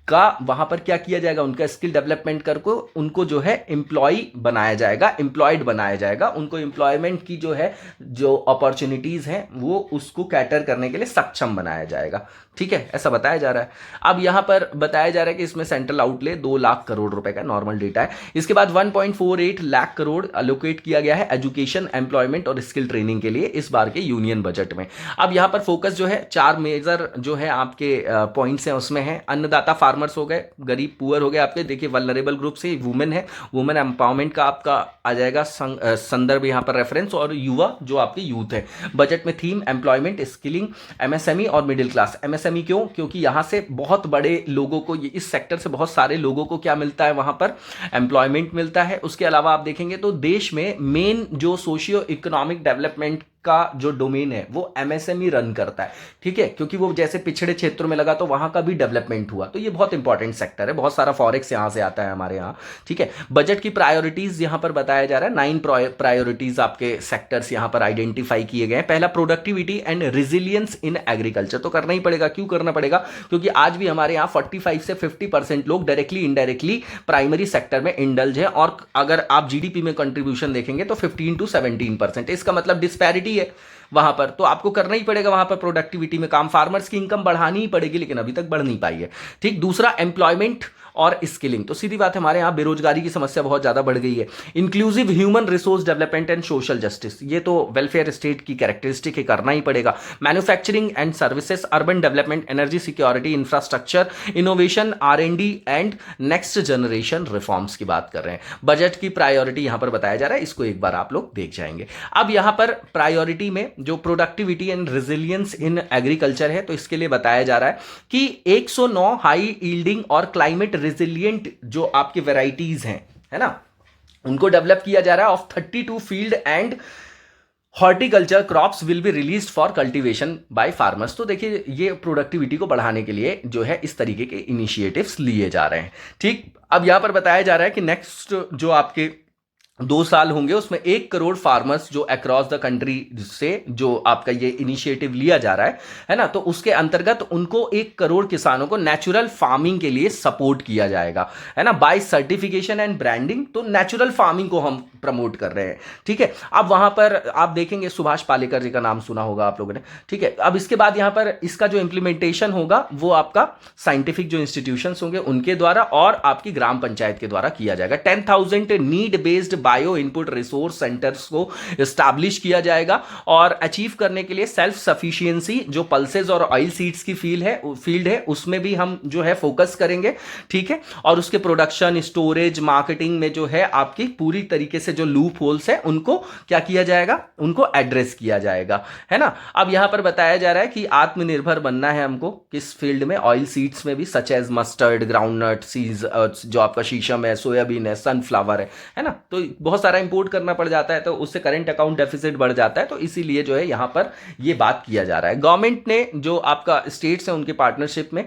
का वहां पर क्या किया जाएगा, उनका स्किल डेवलपमेंट करके उनको जो है एम्प्लॉय बनाया जाएगा, एम्प्लॉयड बनाया जाएगा, उनको एम्प्लॉयमेंट की जो है जो अपॉर्चुनिटीज हैं वो उसको कैटर करने के लिए सक्षम बनाया जाएगा, ठीक है, ऐसा बताया जा रहा है। अब यहां पर बताया जा रहा है कि इसमें सेंट्रल आउटले 2 लाख करोड़ रुपए का नॉर्मल डेटा है। इसके बाद 1.48 लाख करोड़ अलोकेट किया गया है एजुकेशन, एम्प्लॉयमेंट और स्किल ट्रेनिंग के लिए इस बार के यूनियन बजट में। अब यहां पर फोकस जो है 4 मेजर जो है आपके पॉइंट्स हैं, उसमें है अन्नदाता, फार्मर्स हो गए, गरीब पुअर हो गए आपके, देखिए वल्नरेबल ग्रुप से वुमेन है, वुमेन एम्पावरमेंट का आपका आ जाएगा संदर्भ यहां पर रेफरेंस, और युवा जो आपके यूथ है। बजट में थीम एम्प्लॉयमेंट, स्किलिंग, एमएसएमई और मिडिल क्लास। एमएसएमई क्यों? क्योंकि यहां से बहुत बड़े लोगों को, इस सेक्टर से बहुत सारे लोगों को क्या मिलता है, वहां पर एम्प्लॉयमेंट मिलता है। उसके अलावा आप देखेंगे तो देश में मेन जो सोशियो इकोनॉमिक डेवलपमेंट का जो डोमेन है वो एमएसएमई रन करता है, ठीक है, क्योंकि वो जैसे पिछड़े क्षेत्रों में लगा तो वहां का भी डेवलपमेंट हुआ, तो ये बहुत इंपॉर्टेंट सेक्टर है, बहुत सारा फॉरेक्स यहां से आता है हमारे यहाँ, ठीक है। बजट की प्रायोरिटीज यहां पर बताया जा रहा है, 9 प्रायोरिटीज आपके सेक्टर्स यहां पर आइडेंटिफाई किए गए हैं। पहला productivity and resilience in agriculture, तो करना ही पड़ेगा। क्यों करना पड़ेगा? क्योंकि आज भी हमारे यहाँ 45 से 50% लोग डायरेक्टली इनडायरेक्टली प्राइमरी सेक्टर में इंडल्ज है, और अगर आप जीडीपी में कंट्रीब्यूशन देखेंगे तो 15 to 17%, इसका मतलब डिस्पैरिटी है वहां पर, तो आपको करना ही पड़ेगा वहां पर प्रोडक्टिविटी में काम, फार्मर्स की इनकम बढ़ानी ही पड़ेगी, लेकिन अभी तक बढ़ नहीं पाई है, ठीक। दूसरा एम्प्लॉयमेंट और स्किलिंग, तो सीधी बात है हमारे यहाँ बेरोजगारी की समस्या बहुत ज्यादा बढ़ गई है। Inclusive human resource development and social justice, ये तो वेलफेयर स्टेट की कैरेक्टरिस्टिक है, करना ही पड़ेगा। Manufacturing and services, urban development, energy security, infrastructure, innovation, R&D and next generation reforms की बात कर रहे हैं। बजट की प्रायोरिटी यहां पर बताया जा रहा है, इसको एक बार आप लोग देख जाएंगे। अब यहां पर प्रायोरिटी में जो productivity and resilience in agriculture है, तो इसके लिए बताया जा रहा है कि 109 हाई यील्डिंग और क्लाइमेट रेजिलिएंट जो आपके वैरायटीज हैं, है ना, उनको डेवलप किया जा रहा है of 32 field and horticulture crops will be released for cultivation by farmers. तो देखिए ये प्रोडक्टिविटी को बढ़ाने के लिए जो है इस तरीके के इनिशिएटिव्स लिए जा रहे हैं। ठीक, अब यहां पर बताया जा रहा है कि नेक्स्ट जो आपके 2 साल होंगे उसमें 1 करोड़ फार्मर्स जो अक्रॉस द कंट्री से जो आपका ये इनिशिएटिव लिया जा रहा है ना, तो उसके अंतर्गत उनको 1 करोड़ किसानों को नेचुरल फार्मिंग के लिए सपोर्ट किया जाएगा, है ना, बाय सर्टिफिकेशन एंड ब्रांडिंग। तो नेचुरल फार्मिंग को हम प्रमोट कर रहे हैं। ठीक है, अब वहां पर आप देखेंगे सुभाष पालेकर जी का नाम सुना होगा आप लोगों ने। ठीक है, अब इसके बाद यहां पर इसका जो इंप्लीमेंटेशन होगा वो आपका साइंटिफिक जो इंस्टीट्यूशंस होंगे उनके द्वारा और आपकी ग्राम पंचायत के द्वारा किया जाएगा। 10,000 need based bio input resource centres को एस्टैब्लिश किया जाएगा और अचीव करने के लिए सेल्फ सफिशिएंसी जो पल्सेस और ऑयल सीड्स की फील्ड है उसमें भी हम जो है फोकस करेंगे। ठीक है, और उसके प्रोडक्शन, स्टोरेज, मार्केटिंग में जो है आपकी पूरी तरीके से जो लूप होल्स है उनको क्या किया जाएगा, उनको एड्रेस किया जाएगा, है ना। अब यहां पर बताया जा रहा है कि आत्मनिर्भर बनना है हमको किस फील्ड में, ऑयल सीड्स में भी, such as mustard, groundnut seeds, जो आपका शीशम है, सोयाबीन है, सनफ्लावर है ना। तो बहुत सारा इंपोर्ट करना पड़ जाता है तो उससे करंट अकाउंट डेफिसिट बढ़ जाता है, तो इसीलिए जो है यहां पर ये बात किया जा रहा है। गवर्नमेंट ने जो आपका स्टेट्स है उनके पार्टनरशिप में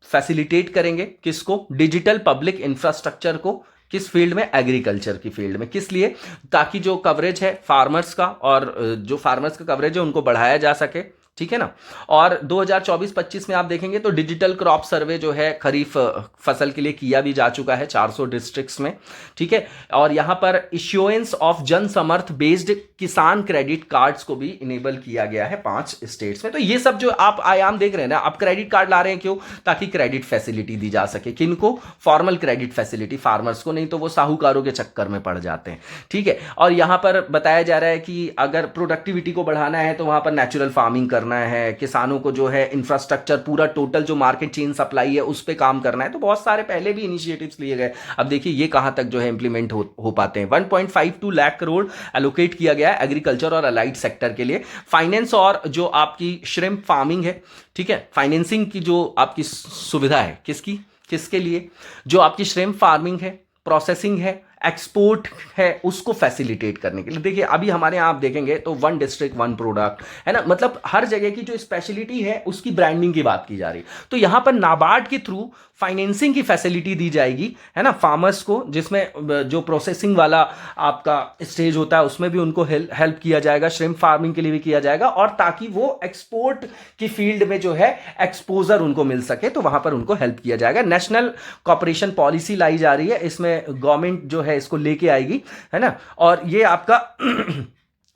फैसिलिटेट करेंगे किसको, डिजिटल पब्लिक इंफ्रास्ट्रक्चर को, किस फील्ड में, एग्रीकल्चर की फील्ड में। किस लिए, ताकि जो कवरेज है फार्मर्स का और जो फार्मर्स का कवरेज है उनको बढ़ाया जा सके। ठीक है ना। और 2024-25 में आप देखेंगे तो डिजिटल क्रॉप सर्वे जो है खरीफ फसल के लिए किया भी जा चुका है 400 डिस्ट्रिक्ट्स में। ठीक है, और यहां पर इश्योरेंस ऑफ जन समर्थ बेस्ड किसान क्रेडिट कार्ड्स को भी इनेबल किया गया है 5 स्टेट्स में। तो ये सब जो आप आयाम देख रहे हैं ना, आप क्रेडिट कार्ड ला रहे हैं क्यों, ताकि क्रेडिट फैसिलिटी दी जा सके। किनको, फॉर्मल क्रेडिट फैसिलिटी, फार्मर्स को, नहीं तो वो साहूकारों के चक्कर में पड़ जाते हैं। ठीक है, और यहां पर बताया जा रहा है कि अगर प्रोडक्टिविटी को बढ़ाना है तो वहां पर नेचुरल फार्मिंग करना है, किसानों को जो है इंफ्रास्ट्रक्चर पूरा टोटल जो मार्केट चेन सप्लाई है उस पे काम करना है। तो बहुत सारे पहले भी इनिशिएटिव्स लिए गए, अब देखिए ये कहां तक जो है इंप्लीमेंट हो पाते हैं। 1.52 लाख करोड़ एलोकेट किया गया है एग्रीकल्चर और अलाइड सेक्टर के लिए। फाइनेंस और जो आपकी श्रिम्प फार्मिंग है, ठीक है, फाइनेंसिंग की जो आपकी सुविधा है, किसके लिए, जो आपकी श्रिम्प फार्मिंग है, प्रोसेसिंग है, एक्सपोर्ट है, उसको फैसिलिटेट करने के लिए। देखिए अभी हमारे यहाँ आप देखेंगे तो 1 डिस्ट्रिक्ट 1 प्रोडक्ट, है ना, मतलब हर जगह की जो स्पेशलिटी है उसकी ब्रांडिंग की बात की जा रही है। तो यहां पर नाबार्ड के थ्रू फाइनेंसिंग की फैसिलिटी दी जाएगी, है ना, फार्मर्स को, जिसमें जो प्रोसेसिंग वाला आपका स्टेज होता है उसमें भी उनको हेल्प किया जाएगा, श्रिम्प फार्मिंग के लिए भी किया जाएगा, और ताकि वो एक्सपोर्ट की फील्ड में जो है एक्सपोजर उनको मिल सके तो वहां पर उनको हेल्प किया जाएगा। नेशनल कॉर्पोरेशन पॉलिसी लाई जा रही है, इसमें गवर्नमेंट जो है इसको लेके आएगी, है ना। और ये आपका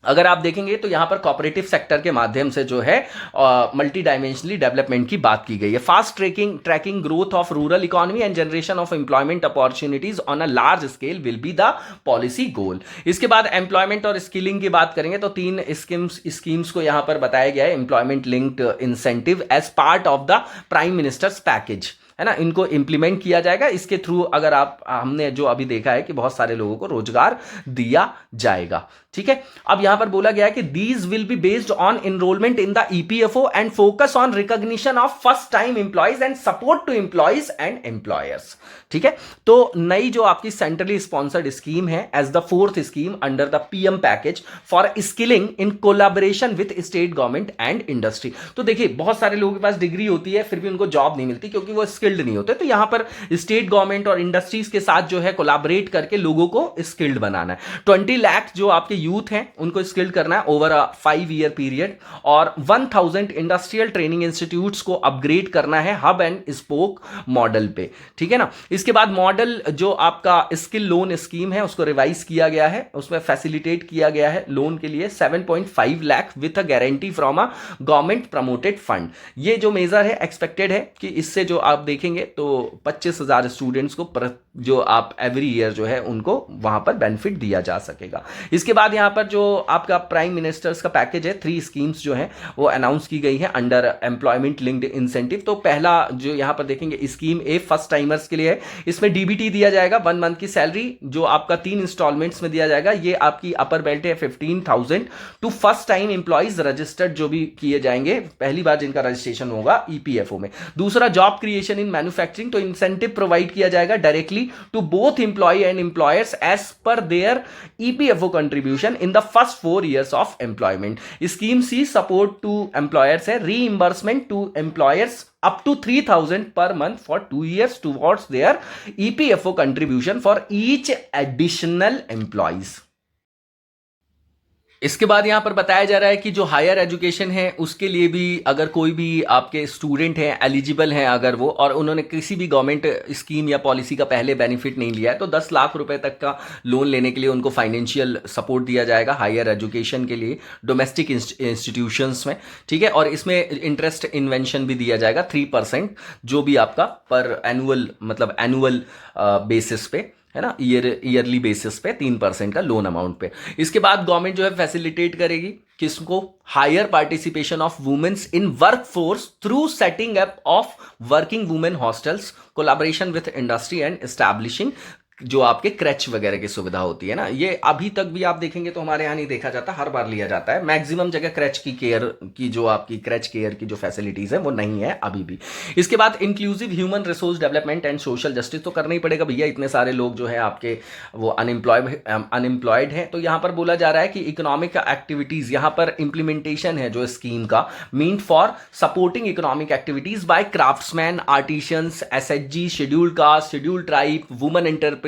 अगर आप देखेंगे तो यहां पर कॉपरेटिव सेक्टर के माध्यम से जो है मल्टी डायमेंशनली डेवलपमेंट की बात की गई है। Fast tracking growth of rural economy and generation of employment opportunities on a large scale will be the policy goal. इसके बाद एम्प्लॉयमेंट और स्किलिंग की बात करेंगे तो 3 स्कीम्स को यहां पर बताया गया है। Employment linked incentive as part of the prime minister's package, है ना, इनको इंप्लीमेंट किया जाएगा। इसके थ्रू अगर हमने जो अभी देखा है कि बहुत सारे लोगों को रोजगार दिया जाएगा। ठीक है, अब यहां पर बोला गया है कि these will be based on enrolment in the EPFO and focus on recognition of first time employees and support to employees and employers. ठीक है, तो नई जो आपकी सेंट्रली स्पॉन्सर्ड स्कीम है as the 4th scheme under the PM package for skilling in collaboration with state government and industry. तो देखिए बहुत सारे लोगों के पास डिग्री होती है फिर भी उनको जॉब नहीं मिलती क्योंकि वो स्किल्ड नहीं होते। तो यहां पर स्टेट गवर्नमेंट और इंडस्ट्रीज के साथ जो है कोलैबोरेट करके लोगों को स्किल्ड बनाना है। 20 लाख जो आपके यूथ हैं उनको स्किल्ड करना है ओवर अ 5 ईयर पीरियड, और 1000 इंडस्ट्रियल ट्रेनिंग इंस्टीट्यूट्स को अपग्रेड करना है हब एंड स्पोक मॉडल पे। ठीक है ना। इसके बाद मॉडल जो आपका स्किल लोन स्कीम है उसको रिवाइज किया गया है, उसमें फैसिलिटेट किया गया है लोन के लिए 7.5 lakh with a guarantee from a government promoted fund. ये जो मेजर है एक्सपेक्टेड है कि इससे जो आप देखेंगे तो 25,000 स्टूडेंट्स को जो आप एवरी ईयर जो है उनको वहां पर बेनिफिट दिया जा सकेगा। इसके बाद यहां पर जो आपका प्राइम मिनिस्टर्स का पैकेज है 3 स्कीम्स जो है वो अनाउंस की गई है अंडर एम्प्लॉयमेंट लिंक्ड इंसेंटिव। तो पहला जो यहां पर देखेंगे स्कीम ए फर्स्ट टाइमर्स के लिए है, इसमें डीबीटी दिया जाएगा 1 मंथ की सैलरी जो आपका 3 इंस्टॉलमेंट्स में दिया जाएगा। ये आपकी अपर बेल्ट है 15,000 to first time employees registered जो भी किए जाएंगे, पहली बार जिनका रजिस्ट्रेशन होगा ईपीएफओ में। दूसरा जॉब क्रिएशन इन मैन्युफैक्चरिंग, तो इंसेंटिव प्रोवाइड किया जाएगा directly to both employee and employers as per their EPFO contribution in the first 4 years of employment. Scheme C support to employers है reimbursement to employers up to 3,000 per month for 2 years towards their EPFO contribution for each additional employees. इसके बाद यहां पर बताया जा रहा है कि जो हायर एजुकेशन है उसके लिए भी अगर कोई भी आपके स्टूडेंट हैं एलिजिबल हैं अगर वो और उन्होंने किसी भी गवर्नमेंट स्कीम या पॉलिसी का पहले बेनिफिट नहीं लिया है तो 10 लाख रुपए तक का लोन लेने के लिए उनको फाइनेंशियल सपोर्ट दिया जाएगा हायर एजुकेशन के लिए डोमेस्टिक इंस्टीट्यूशंस में, ठीक है। और इसमें इंटरेस्ट इन्वेंशन भी दिया जाएगा 3% जो भी आपका पर एनुअल मतलब एनुअल बेसिस पे है ना, ईयरली बेसिस पे 3% का लोन अमाउंट पे। इसके बाद गवर्नमेंट जो है फैसिलिटेट करेगी किसको, higher participation of womens in work force through setting up of working women hostels, collaboration with industry and establishing जो आपके क्रैच वगैरह की सुविधा होती है ना। ये अभी तक भी आप देखेंगे तो हमारे यहाँ नहीं देखा जाता, हर बार लिया जाता है। मैक्सिमम जगह क्रैच की केयर की जो आपकी क्रैच केयर की जो फैसिलिटीज है वो नहीं है अभी भी। इसके बाद inclusive human resource development and social justice तो करना ही पड़ेगा भैया, इतने सारे लोग जो है आपके वो अनएम्प्लॉयड हैं। तो यहाँ पर बोला जा रहा है कि इकोनॉमिक एक्टिविटीज यहाँ पर इंप्लीमेंटेशन है जो स्कीम का mean for supporting economic activities by craftsmen, artisans, SHG, scheduled caste, scheduled tribe, women entrepreneurs,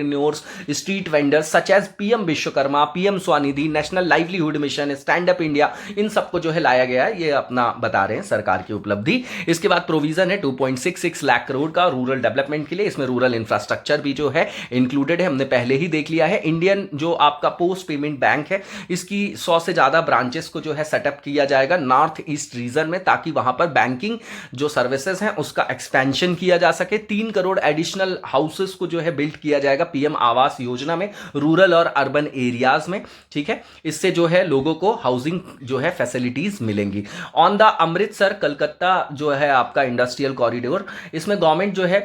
street vendors such as PM Vishwakarma, PM Svanidhi, national livelihood mission, stand up India, इन सबको जो है लाया गया है। ये अपना बता रहे हैं सरकार की उपलब्धि। इसके बाद प्रोविजन है 2.66 लाख करोड़ का रूरल डेवलपमेंट के लिए, इसमें रूरल इंफ्रास्ट्रक्चर भी जो है इंक्लूडेड है, हमने पहले ही देख लिया है। इंडियन जो आपका पोस्ट पेमेंट बैंक है इसकी 100 से ज्यादा ब्रांचेस को जो है सेटअप किया जाएगा नॉर्थ ईस्ट रीजन में ताकि वहां पर बैंकिंग जो सर्विसेज हैं उसका एक्सपेंशन किया जा सके। 3 करोड़ एडिशनल हाउसेस को जो है बिल्ड किया जाएगा PM आवास योजना में रूरल और अर्बन एरियाज में, ठीक है। इससे जो है लोगों को हाउसिंग जो है फैसिलिटीज मिलेंगी। ऑन द अमृतसर कलकत्ता जो है आपका इंडस्ट्रियल कॉरिडोर, इसमें गवर्नमेंट जो है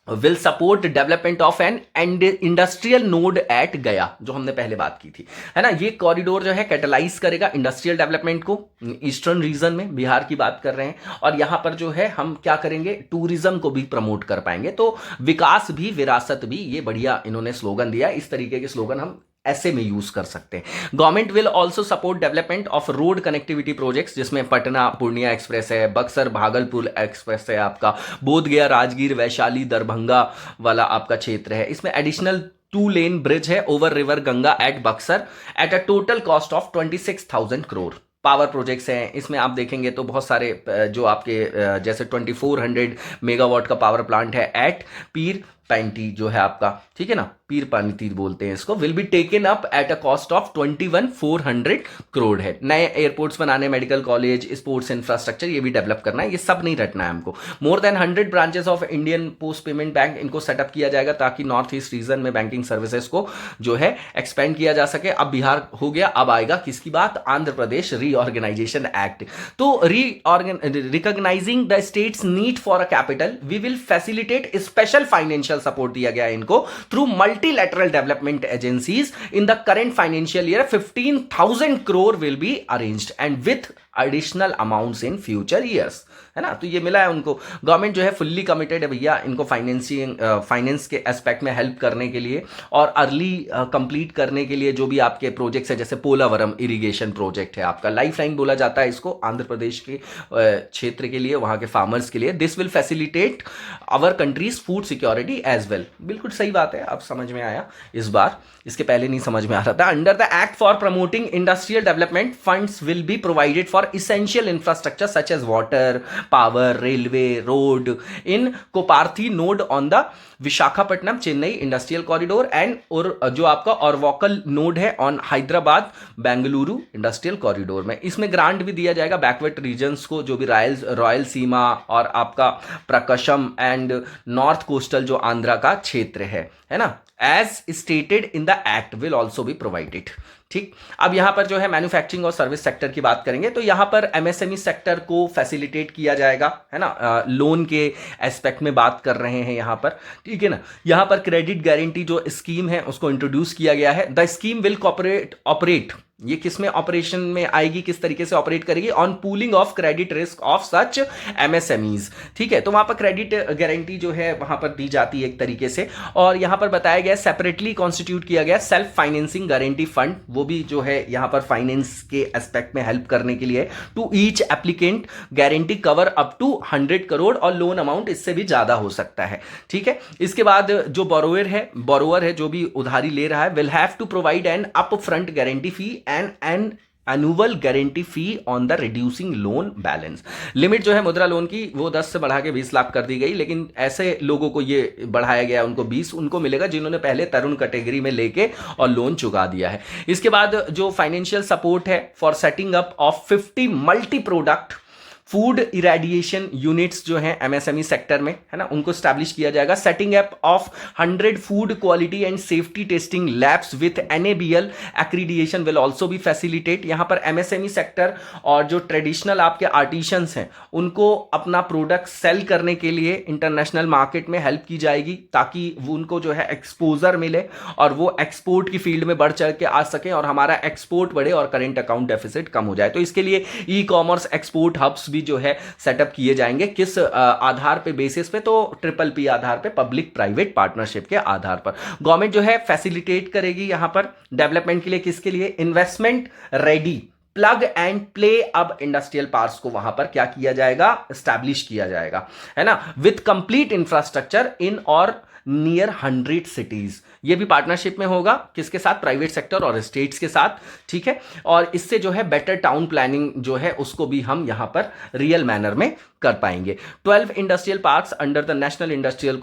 will support development of an industrial node eight गया, जो हमने पहले बात की थी, है ना। ये कॉरिडोर जो है कैटलाइज करेगा इंडस्ट्रियल डेवलपमेंट को ईस्टर्न रीजन में, बिहार की बात कर रहे हैं। और यहां पर जो है हम क्या करेंगे, टूरिज्म को भी प्रमोट कर पाएंगे। तो विकास भी विरासत भी, ये बढ़िया इन्होंने स्लोगन दिया। इस तरीके के स्लोगन हम ऐसे में यूज कर सकते हैं। Government will also support development of road connectivity projects जिसमें पटना पूर्णिया एक्सप्रेस है, बक्सर भागलपुर एक्सप्रेस है, आपका बोध गया राजगीर वैशाली दरभंगा वाला आपका क्षेत्र है। इसमें एडिशनल 2 लेन ब्रिज है over river Ganga at Buxar at a total cost of 26,000 crore. Power projects हैं, इसमें आप देखेंगे तो बहुत सारे जो आपके जैसे 2400 मेगावाट का पावर प्लांट है एट पीर पैंटी जो है आपका, ठीक है ना, पीर पानी बोलते हैं इसको, will be taken up at a cost of 21,400 crore है। नए एयरपोर्ट्स बनाने, मेडिकल कॉलेज, स्पोर्ट्स इंफ्रास्ट्रक्चर ये भी डेवलप करना है, ये सब नहीं रटना है हमको। More than 100 branches of Indian post payment bank इनको सेटअप किया जाएगा ताकि नॉर्थ ईस्ट रीजन में बैंकिंग सर्विसेज को जो है एक्सपेंड किया जा सके। अब बिहार हो गया, अब आएगा किसकी बात, आंध्र प्रदेश रीऑर्गेनाइजेशन एक्ट। तो recognising the states need for a capital V will facilitate special financial support दिया गया इनको through multilateral development agencies in the current financial year 15,000 crore will be arranged and with additional amounts in future years, है ना। तो ये मिला है उनको। गवर्नमेंट जो है फुल्ली कमिटेड है भैया इनको फाइनेंस के एस्पेक्ट में हेल्प करने के लिए और अर्ली कंप्लीट करने के लिए। जो भी आपके प्रोजेक्ट्स है जैसे पोलावरम इरिगेशन प्रोजेक्ट है आपका, लाइफ लाइन बोला जाता है इसको आंध्र प्रदेश के क्षेत्र के लिए, वहां के फार्मर्स के लिए। This will facilitate our country's food security as well. बिल्कुल सही बात है, अब समझ में आया इस बार, इसके पहले नहीं समझ में आ रहा था। Under the act for promoting industrial development funds will be provided for essential infrastructure such as water, power, railway, road in Koparthi node on the Visakhapatnam Chennai industrial corridor and और जो आपका ऑरवोकल नोड है on Hyderabad Bengaluru industrial corridor में। इसमें grant भी दिया जाएगा backward regions को, जो भी रॉयल सीमा और आपका प्रकशम एंड नॉर्थ कोस्टल जो आंध्रा का क्षेत्र है ना, as stated in the act will also be provided. ठीक। अब यहाँ पर जो है मैन्युफैक्चरिंग और सर्विस सेक्टर की बात करेंगे तो यहाँ पर एमएसएमई सेक्टर को फैसिलिटेट किया जाएगा, है ना, लोन के एस्पेक्ट में बात कर रहे हैं यहाँ पर, ठीक है ना। यहाँ पर क्रेडिट गारंटी जो स्कीम है उसको इंट्रोड्यूस किया गया है। द स्कीम विल ऑपरेट, ये किस में ऑपरेशन में आएगी, किस तरीके से ऑपरेट करेगी, on pooling of credit risk of such MSMEs, ठीक है। तो वहां पर क्रेडिट गारंटी जो है वहां पर दी जाती है एक तरीके से। और यहां पर बताया गया सेपरेटली कॉन्स्टिट्यूट किया गया सेल्फ फाइनेंसिंग गारंटी फंड, वो भी जो है यहां पर फाइनेंस के एस्पेक्ट में हेल्प करने के लिए। To each applicant guarantee cover up to 100 crore और लोन अमाउंट इससे भी ज्यादा हो सकता है, ठीक है। इसके बाद जो बोरोवर है जो भी उधारी ले रहा है, will have to provide an up front guarantee fee and an annual guarantee fee on the reducing loan balance. Limit जो है मुद्रा लोन की वो 10 से बढ़ा के 20 लाख कर दी गई, लेकिन ऐसे लोगों को ये बढ़ाया गया, उनको 20 उनको मिलेगा जिन्होंने पहले तरुण कैटेगरी में लेके और लोन चुका दिया है। इसके बाद जो फाइनेंशियल सपोर्ट है for setting up of 50 multi product food irradiation units जो हैं एमएसएमई सेक्टर में, है ना, उनको स्टैब्लिश किया जाएगा। Setting up of 100 food quality and safety testing labs with NABL accreditation will also be facilitate. यहां पर एमएसएमई सेक्टर और जो ट्रेडिशनल आपके आर्टिशंस हैं उनको अपना प्रोडक्ट सेल करने के लिए इंटरनेशनल मार्केट में हेल्प की जाएगी, ताकि वो उनको जो है एक्सपोजर मिले और वो एक्सपोर्ट की फील्ड में बढ़ चढ़ के आ सकें और हमारा एक्सपोर्ट बढ़े और करेंट अकाउंट डेफिसिट कम हो जाए। तो इसके लिए ई कॉमर्स एक्सपोर्ट हब्स जो है सेटअप किए जाएंगे। किस आधार पे, बेसिस पे, तो PPP आधार पे, पब्लिक प्राइवेट पार्टनरशिप के आधार पर गवर्नमेंट जो है फैसिलिटेट करेगी यहां पर डेवलपमेंट के लिए। किसके लिए? Investment ready plug and play अब इंडस्ट्रियल पार्क्स को वहां पर क्या किया जाएगा? एस्टैब्लिश किया जाएगा, है ना, विथ कंप्लीट इंफ्रास्ट्रक्चर इन और नियर 100 सिटीज। ये भी पार्टनरशिप में होगा, किसके साथ? प्राइवेट सेक्टर और स्टेट्स के साथ, ठीक है। और इससे जो है बेटर टाउन प्लानिंग जो है उसको भी हम यहां पर रियल मैनर में कर पाएंगे। 12 industrial parks under the national industrial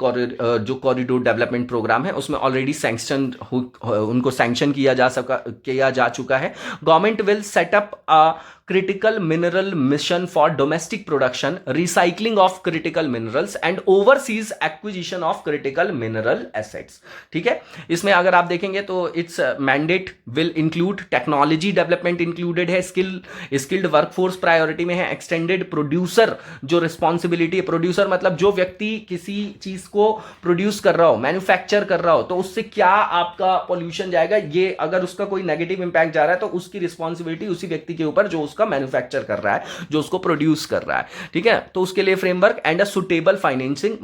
जो कॉरिडोर डेवलपमेंट प्रोग्राम है उसमें ऑलरेडी सैंक्शन उनको सैंक्शन किया जा चुका है। Government will set up a critical mineral mission for domestic production, recycling of critical minerals and overseas acquisition of critical mineral assets, ठीक है। इसमें अगर आप देखेंगे तो it's mandate will include technology development included है, स्किल्ड वर्कफोर्स प्रायोरिटी में है, एक्सटेंडेड प्रोड्यूसर जो रिस्पॉन्सिबिलिटी है, प्रोड्यूसर मतलब जो व्यक्ति किसी चीज को प्रोड्यूस कर रहा हो, मैन्युफैक्चर कर रहा हो, तो उससे क्या आपका पॉल्यूशन जाएगा, ये अगर उसका कोई नेगेटिव इंपैक्ट जा रहा है तो उसकी रिस्पॉन्सिबिलिटी उसी व्यक्ति के ऊपर जो उसका मैन्युफैक्चर कर रहा है, जो उसको प्रोड्यूस कर रहा है, ठीक है। तो उसके लिए framework and a suitable financing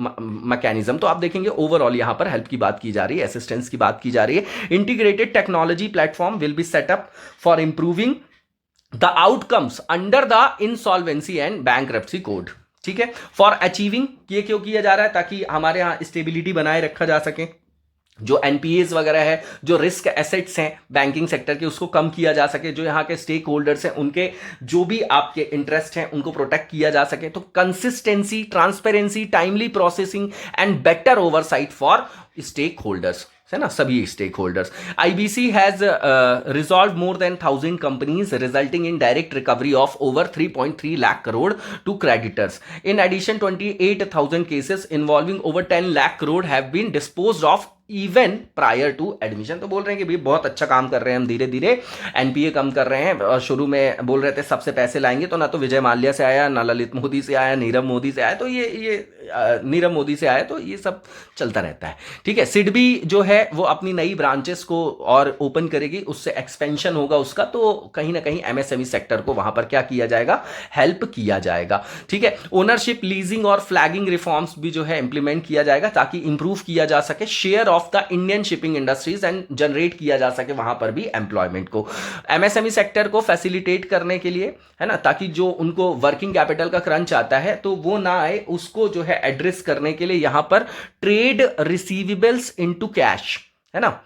mechanism. तो आप देखेंगे ओवरऑल यहां पर हेल्प की बात की जा रही है, असिस्टेंस की बात की जा रही है। Integrated technology platform will be set up for improving the outcomes under the insolvency and bankruptcy code, ठीक है। फॉर अचीविंग, ये क्यों किया जा रहा है? ताकि हमारे यहां स्टेबिलिटी बनाए रखा जा सके, जो एनपीएस वगैरह है, जो रिस्क एसेट्स हैं बैंकिंग सेक्टर के, उसको कम किया जा सके, जो यहाँ के स्टेक होल्डर्स हैं उनके जो भी आपके इंटरेस्ट हैं उनको प्रोटेक्ट किया जा सके। तो consistency, transparency, timely processing and better oversight for stakeholders, है ना, सभी stakeholders. IBC has resolve more than 1000 companies resulting in direct recovery of over 3.3 lakh crore to creditors. In addition 28,000 cases involving over 10 lakh crore have been disposed of even prior to admission. तो बोल रहे हैं कि भाई बहुत अच्छा काम कर रहे हैं हम, धीरे धीरे एनपीए कम कर रहे हैं। और शुरू में बोल रहे थे सबसे पैसे लाएंगे, तो ना तो विजय माल्या से आया, ना ललित मोदी से आया, नीरव मोदी से आया, तो ये नीरव मोदी से आया, तो ये सब चलता रहता है, ठीक है। सिडबी जो है वो अपनी नई ब्रांचेस को और ओपन करेगी, उससे एक्सपेंशन होगा उसका, तो कहीं ना कहीं एमएसएमई सेक्टर को वहां पर क्या किया जाएगा? हेल्प किया जाएगा, ठीक है। ओनरशिप, लीजिंग और फ्लैगिंग रिफॉर्म्स भी जो है इंप्लीमेंट किया जाएगा ताकि इंप्रूव किया जा सके share of the Indian shipping industries and generate किया जा सके वहां पर भी एम्प्लॉयमेंट को। एमएसएमई सेक्टर को फैसिलिटेट करने के लिए, है ना, ताकि जो उनको वर्किंग कैपिटल का क्रंच आता है तो वो ना आए, उसको जो है एड्रेस करने के लिए यहां पर ट्रेड रिसीवेबल्स इनटू कैश, है ना,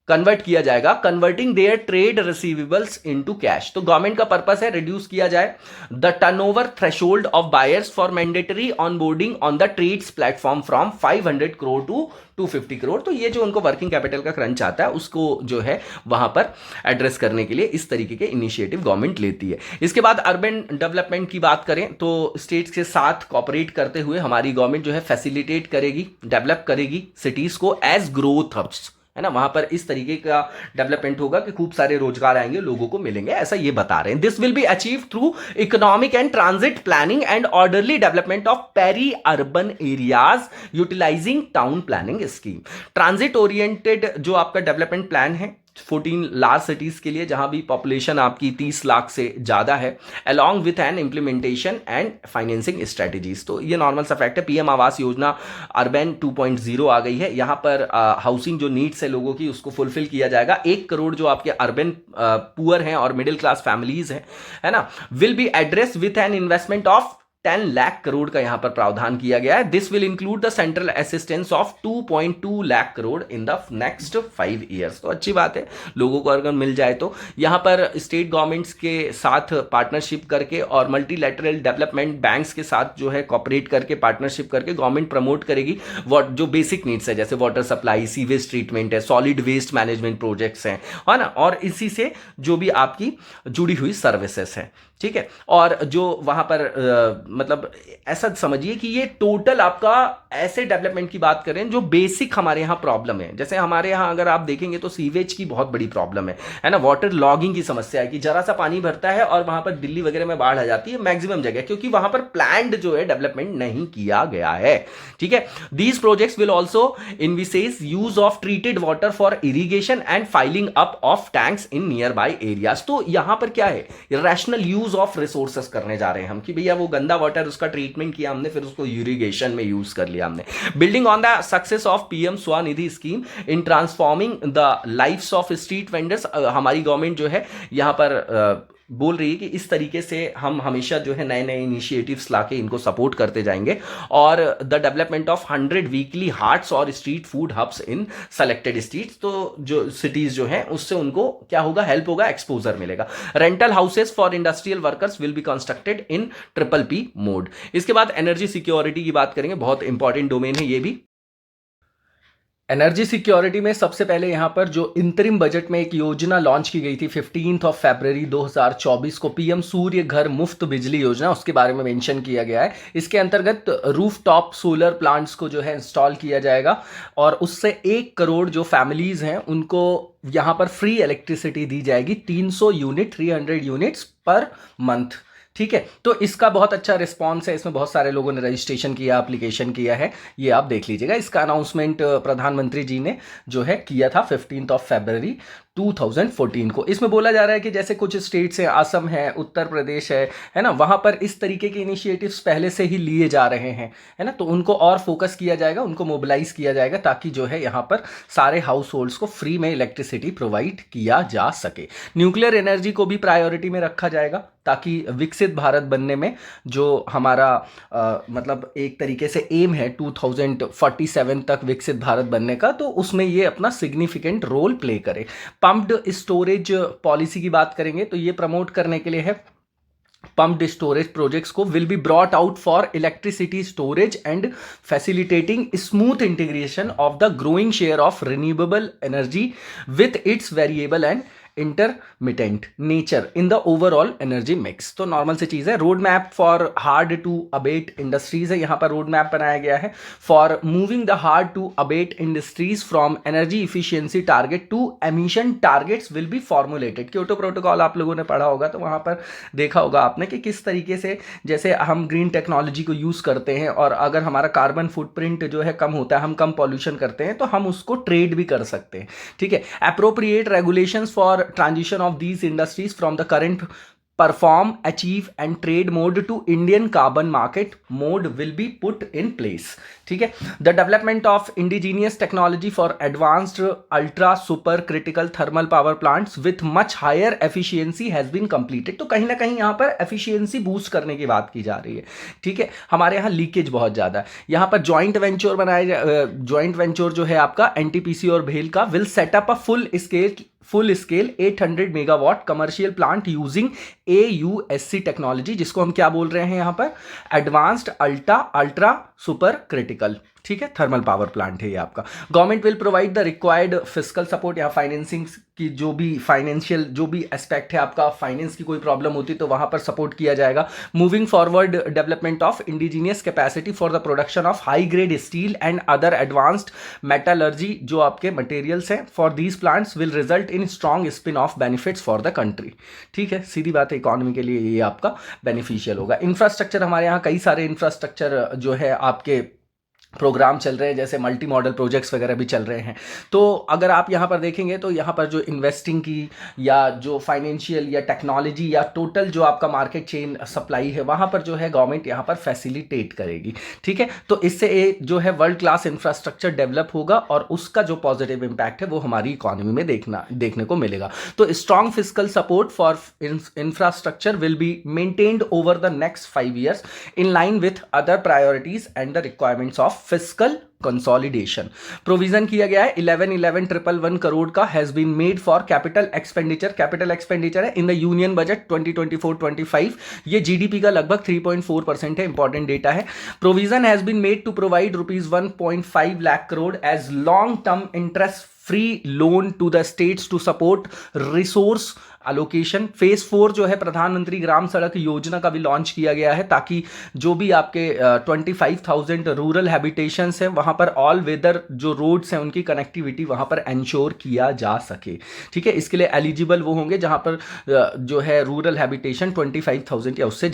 कन्वर्ट किया जाएगा, converting their trade receivables into cash. तो गवर्नमेंट का पर्पस है रिड्यूस किया जाए the turnover threshold of buyers for mandatory onboarding on the TReDS platform from 500 crore to 250 crore. तो ये जो उनको वर्किंग कैपिटल का क्रंच आता है उसको जो है वहां पर एड्रेस करने के लिए इस तरीके के इनिशिएटिव गवर्नमेंट लेती है। इसके बाद अर्बन डेवलपमेंट की बात करें तो स्टेट्स के साथ कॉपरेट करते हुए हमारी गवर्नमेंट जो है फैसिलिटेट करेगी, डेवलप करेगी सिटीज को एज ग्रोथ हब्स, है ना, वहां पर इस तरीके का डेवलपमेंट होगा कि खूब सारे रोजगार आएंगे, लोगों को मिलेंगे, ऐसा ये बता रहे हैं। This will be achieve through economic and transit planning and orderly development of peri urban areas utilising town planning scheme. Transit oriented जो आपका डेवलपमेंट प्लान है 14 लार्ज सिटीज के लिए जहां भी पॉपुलेशन आपकी 30 लाख से ज्यादा है, along with an implementation and financing strategies. तो ये नॉर्मल सा फैक्ट है। पीएम आवास योजना अर्बन 2.0 आ गई है, यहां पर हाउसिंग जो नीड्स है लोगों की उसको फुलफिल किया जाएगा। 1 करोड़ जो आपके अर्बन पुअर हैं और मिडिल क्लास फैमिलीज हैं, है ना, will be address with an investment of 10 lakh crore का यहां पर प्रावधान किया गया है। This will include the central assistance of 2.2 lakh crore in the next 5 years. तो अच्छी बात है, लोगों को अगर मिल जाए तो। यहां पर स्टेट गवर्नमेंट्स के साथ पार्टनरशिप करके और मल्टीलैटरल डेवलपमेंट बैंक्स के साथ जो है कॉपरेट करके, पार्टनरशिप करके गवर्नमेंट प्रमोट करेगी जो बेसिक नीड्स है, जैसे वाटर सप्लाई, सीवेज ट्रीटमेंट है, सॉलिड वेस्ट मैनेजमेंट प्रोजेक्ट्स हैं, है ना, और इसी से जो भी आपकी जुड़ी हुई सर्विसेज है, ठीक है। और जो वहां पर मतलब ऐसा समझिए कि ये टोटल आपका ऐसे डेवलपमेंट की बात करें जो बेसिक हमारे यहाँ प्रॉब्लम है। जैसे हमारे यहाँ अगर आप देखेंगे तो सीवेज की बहुत बड़ी प्रॉब्लम है ना, वाटर लॉगिंग की समस्या है कि जरा सा पानी भरता है और वहां पर दिल्ली वगैरह में बाढ़ आ जाती है मैक्सिमम जगह, क्योंकि वहां पर प्लान्ड जो है डेवलपमेंट नहीं किया गया है, ठीक है। These projects will also envisage use of treated water for irrigation and filling up of tanks in nearby areas. तो यहां पर क्या है, रैशनल यूज ऑफ रिसोर्सेस करने जा रहे हैं हम कि भैया वो गंदा वाटर उसका ट्रीटमेंट किया हमने, फिर उसको इरिगेशन में यूज कर लिया हमने। Building on the success of PM Svanidhi scheme in transforming the lifes of street vendors, हमारी गवर्नमेंट जो है यहां पर बोल रही है कि इस तरीके से हम हमेशा जो है नए नए इनिशिएटिव्स लाके इनको सपोर्ट करते जाएंगे। और the development of 100 weekly haats और street food hubs in selected streets, तो जो सिटीज जो हैं उससे उनको क्या होगा, हेल्प होगा, एक्सपोजर मिलेगा। Rental houses for industrial workers will be constructed in PPP mode. इसके बाद एनर्जी सिक्योरिटी की बात करेंगे, बहुत इंपॉर्टेंट डोमेन है ये भी। एनर्जी सिक्योरिटी में सबसे पहले यहां पर जो इंतरिम बजट में एक योजना लॉन्च की गई थी 15 फरवरी 2024 को, पीएम सूर्य घर मुफ्त बिजली योजना, उसके बारे में मेंशन किया गया है। इसके अंतर्गत रूफ टॉप सोलर प्लांट्स को जो है इंस्टॉल किया जाएगा और उससे 1 करोड़ जो फैमिलीज हैं उनको यहां पर फ्री इलेक्ट्रिसिटी दी जाएगी, 300 यूनिट्स पर मंथ, ठीक है। तो इसका बहुत अच्छा रिस्पांस है, इसमें बहुत सारे लोगों ने रजिस्ट्रेशन किया, एप्लीकेशन किया है, ये आप देख लीजिएगा। इसका अनाउंसमेंट प्रधानमंत्री जी ने जो है किया था 15 फरवरी 2014 को। इसमें बोला जा रहा है कि जैसे कुछ स्टेट्स हैं, असम है, उत्तर प्रदेश है ना, वहां पर इस तरीके के इनिशिएटिव्स पहले से ही लिए जा रहे हैं, है ना, तो उनको और फोकस किया जाएगा, उनको मोबिलाइज किया जाएगा ताकि जो है यहाँ पर सारे हाउस होल्ड्स को फ्री में इलेक्ट्रिसिटी प्रोवाइड किया जा सके। न्यूक्लियर एनर्जी को भी प्रायोरिटी में रखा जाएगा ताकि विकसित भारत बनने में जो हमारा मतलब एक तरीके से एम है 2047 तक विकसित भारत बनने का, तो उसमें ये अपना सिग्निफिकेंट रोल प्ले करे। पम्प्ड स्टोरेज पॉलिसी की बात करेंगे तो ये प्रमोट करने के लिए है। पम्प्ड स्टोरेज प्रोजेक्ट्स को will be brought out for electricity storage and facilitating smooth integration of the growing share of renewable energy with its variable and intermittent nature in the overall energy mix. तो normal सी चीज है। Road map for hard to abate industries है, यहां पर road map बनाया गया है for moving the hard to abate industries from energy efficiency target to emission targets will be formulated. Kyoto protocol आप लोगों ने पढ़ा होगा, तो वहां पर देखा होगा आपने कि किस तरीके से जैसे हम ग्रीन टेक्नोलॉजी को यूज करते हैं और अगर हमारा कार्बन फुटप्रिंट जो है कम होता है, हम कम पॉल्यूशन करते हैं, तो हम उसको ट्रेड भी कर सकते हैं, ठीक है। Appropriate regulations for transition of these industries from the current perform, achieve and trade mode to Indian carbon market mode will be put in place, ठीक है। The development of indigenous technology for advanced ultra super critical thermal power plants with much higher efficiency has been completed। तो कहीं ना कहीं यहाँ पर efficiency boost करने की बात की जा रही है, ठीक है। हमारे यहाँ लीकेज बहुत ज़्यादा है, यहाँ पर जॉइंट वेंचर जो है आपका NTPC और भेल का will set up a full scale 800 megawatt commercial plant using AUSC technology, जिसको हम क्या बोल रहे हैं यहाँ पर, एडवांस्ड अल्ट्रा सुपर क्रिटिकल ठीक है, थर्मल पावर प्लांट है ये आपका। Government will provide the required fiscal support, या फाइनेंसिंग की जो भी फाइनेंशियल जो भी एस्पेक्ट है आपका, फाइनेंस की कोई प्रॉब्लम होती तो वहां पर सपोर्ट किया जाएगा। Moving forward development of indigenous capacity for the production of high grade steel and other advanced metallurgy, जो आपके मटेरियल्स हैं for these plants will result in strong spin off benefits for the country. ठीक है, सीधी बात है, economy के लिए ये आपका बेनिफिशियल होगा। इंफ्रास्ट्रक्चर, हमारे यहाँ कई सारे इंफ्रास्ट्रक्चर जो है आपके प्रोग्राम चल रहे हैं, जैसे मल्टी मॉडल प्रोजेक्ट्स वगैरह भी चल रहे हैं। तो अगर आप यहाँ पर देखेंगे तो यहाँ पर जो इन्वेस्टिंग की या जो फाइनेंशियल या टेक्नोलॉजी या टोटल जो आपका मार्केट चेन सप्लाई है, वहाँ पर जो है गवर्नमेंट यहाँ पर फैसिलिटेट करेगी। ठीक है, तो इससे एक जो है वर्ल्ड क्लास इंफ्रास्ट्रक्चर डेवलप होगा और उसका जो पॉजिटिव इम्पैक्ट है वो हमारी इकोनॉमी में देखने को मिलेगा। तो strong fiscal support for infrastructure will be maintained over the next 5 years in line with other priorities and the requirements of fiscal consolidation। Provision किया गया है 11,11,111 करोड़ का has been made for capital expenditure. Capital expenditure है in the union budget 2024-25, ये GDP का लगभग 3.4% है, important data है। Provision has been made to provide ₹1.5 lakh crore as long term interest free loan to the states to support resource allocation. Phase 4 जो है प्रधानमंत्री ग्राम सड़क योजना का भी लॉन्च किया गया है, ताकि जो भी आपके 25,000 रूरल हैबिटेशंस हैं वहां पर ऑल वेदर जो रोड्स हैं उनकी कनेक्टिविटी वहां पर इंश्योर किया जा सके। ठीक है, इसके लिए एलिजिबल वो होंगे जहां पर जो है रूरल हैबिटेशन 25,000 या उससे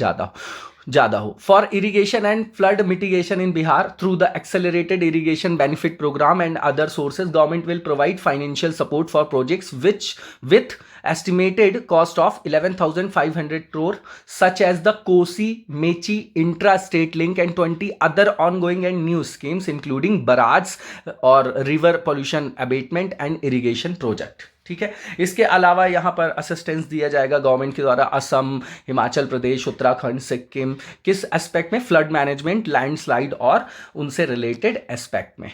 ज़्यादा हो। For irrigation and flood mitigation in Bihar through the accelerated irrigation benefit programme and other sources, government will provide financial support for projects which with estimated cost of 11,500 crore such as the Kosi Mechi intra-state link and 20 other ongoing and new schemes including barrage और river pollution abatement and irrigation project। ठीक है, इसके अलावा यहाँ पर assistance दिया जाएगा government के द्वारा असम, हिमाचल प्रदेश, उत्तराखंड, सिक्किम, किस एस्पेक्ट में? फ्लड मैनेजमेंट, लैंडस्लाइड और उनसे रिलेटेड एस्पेक्ट में।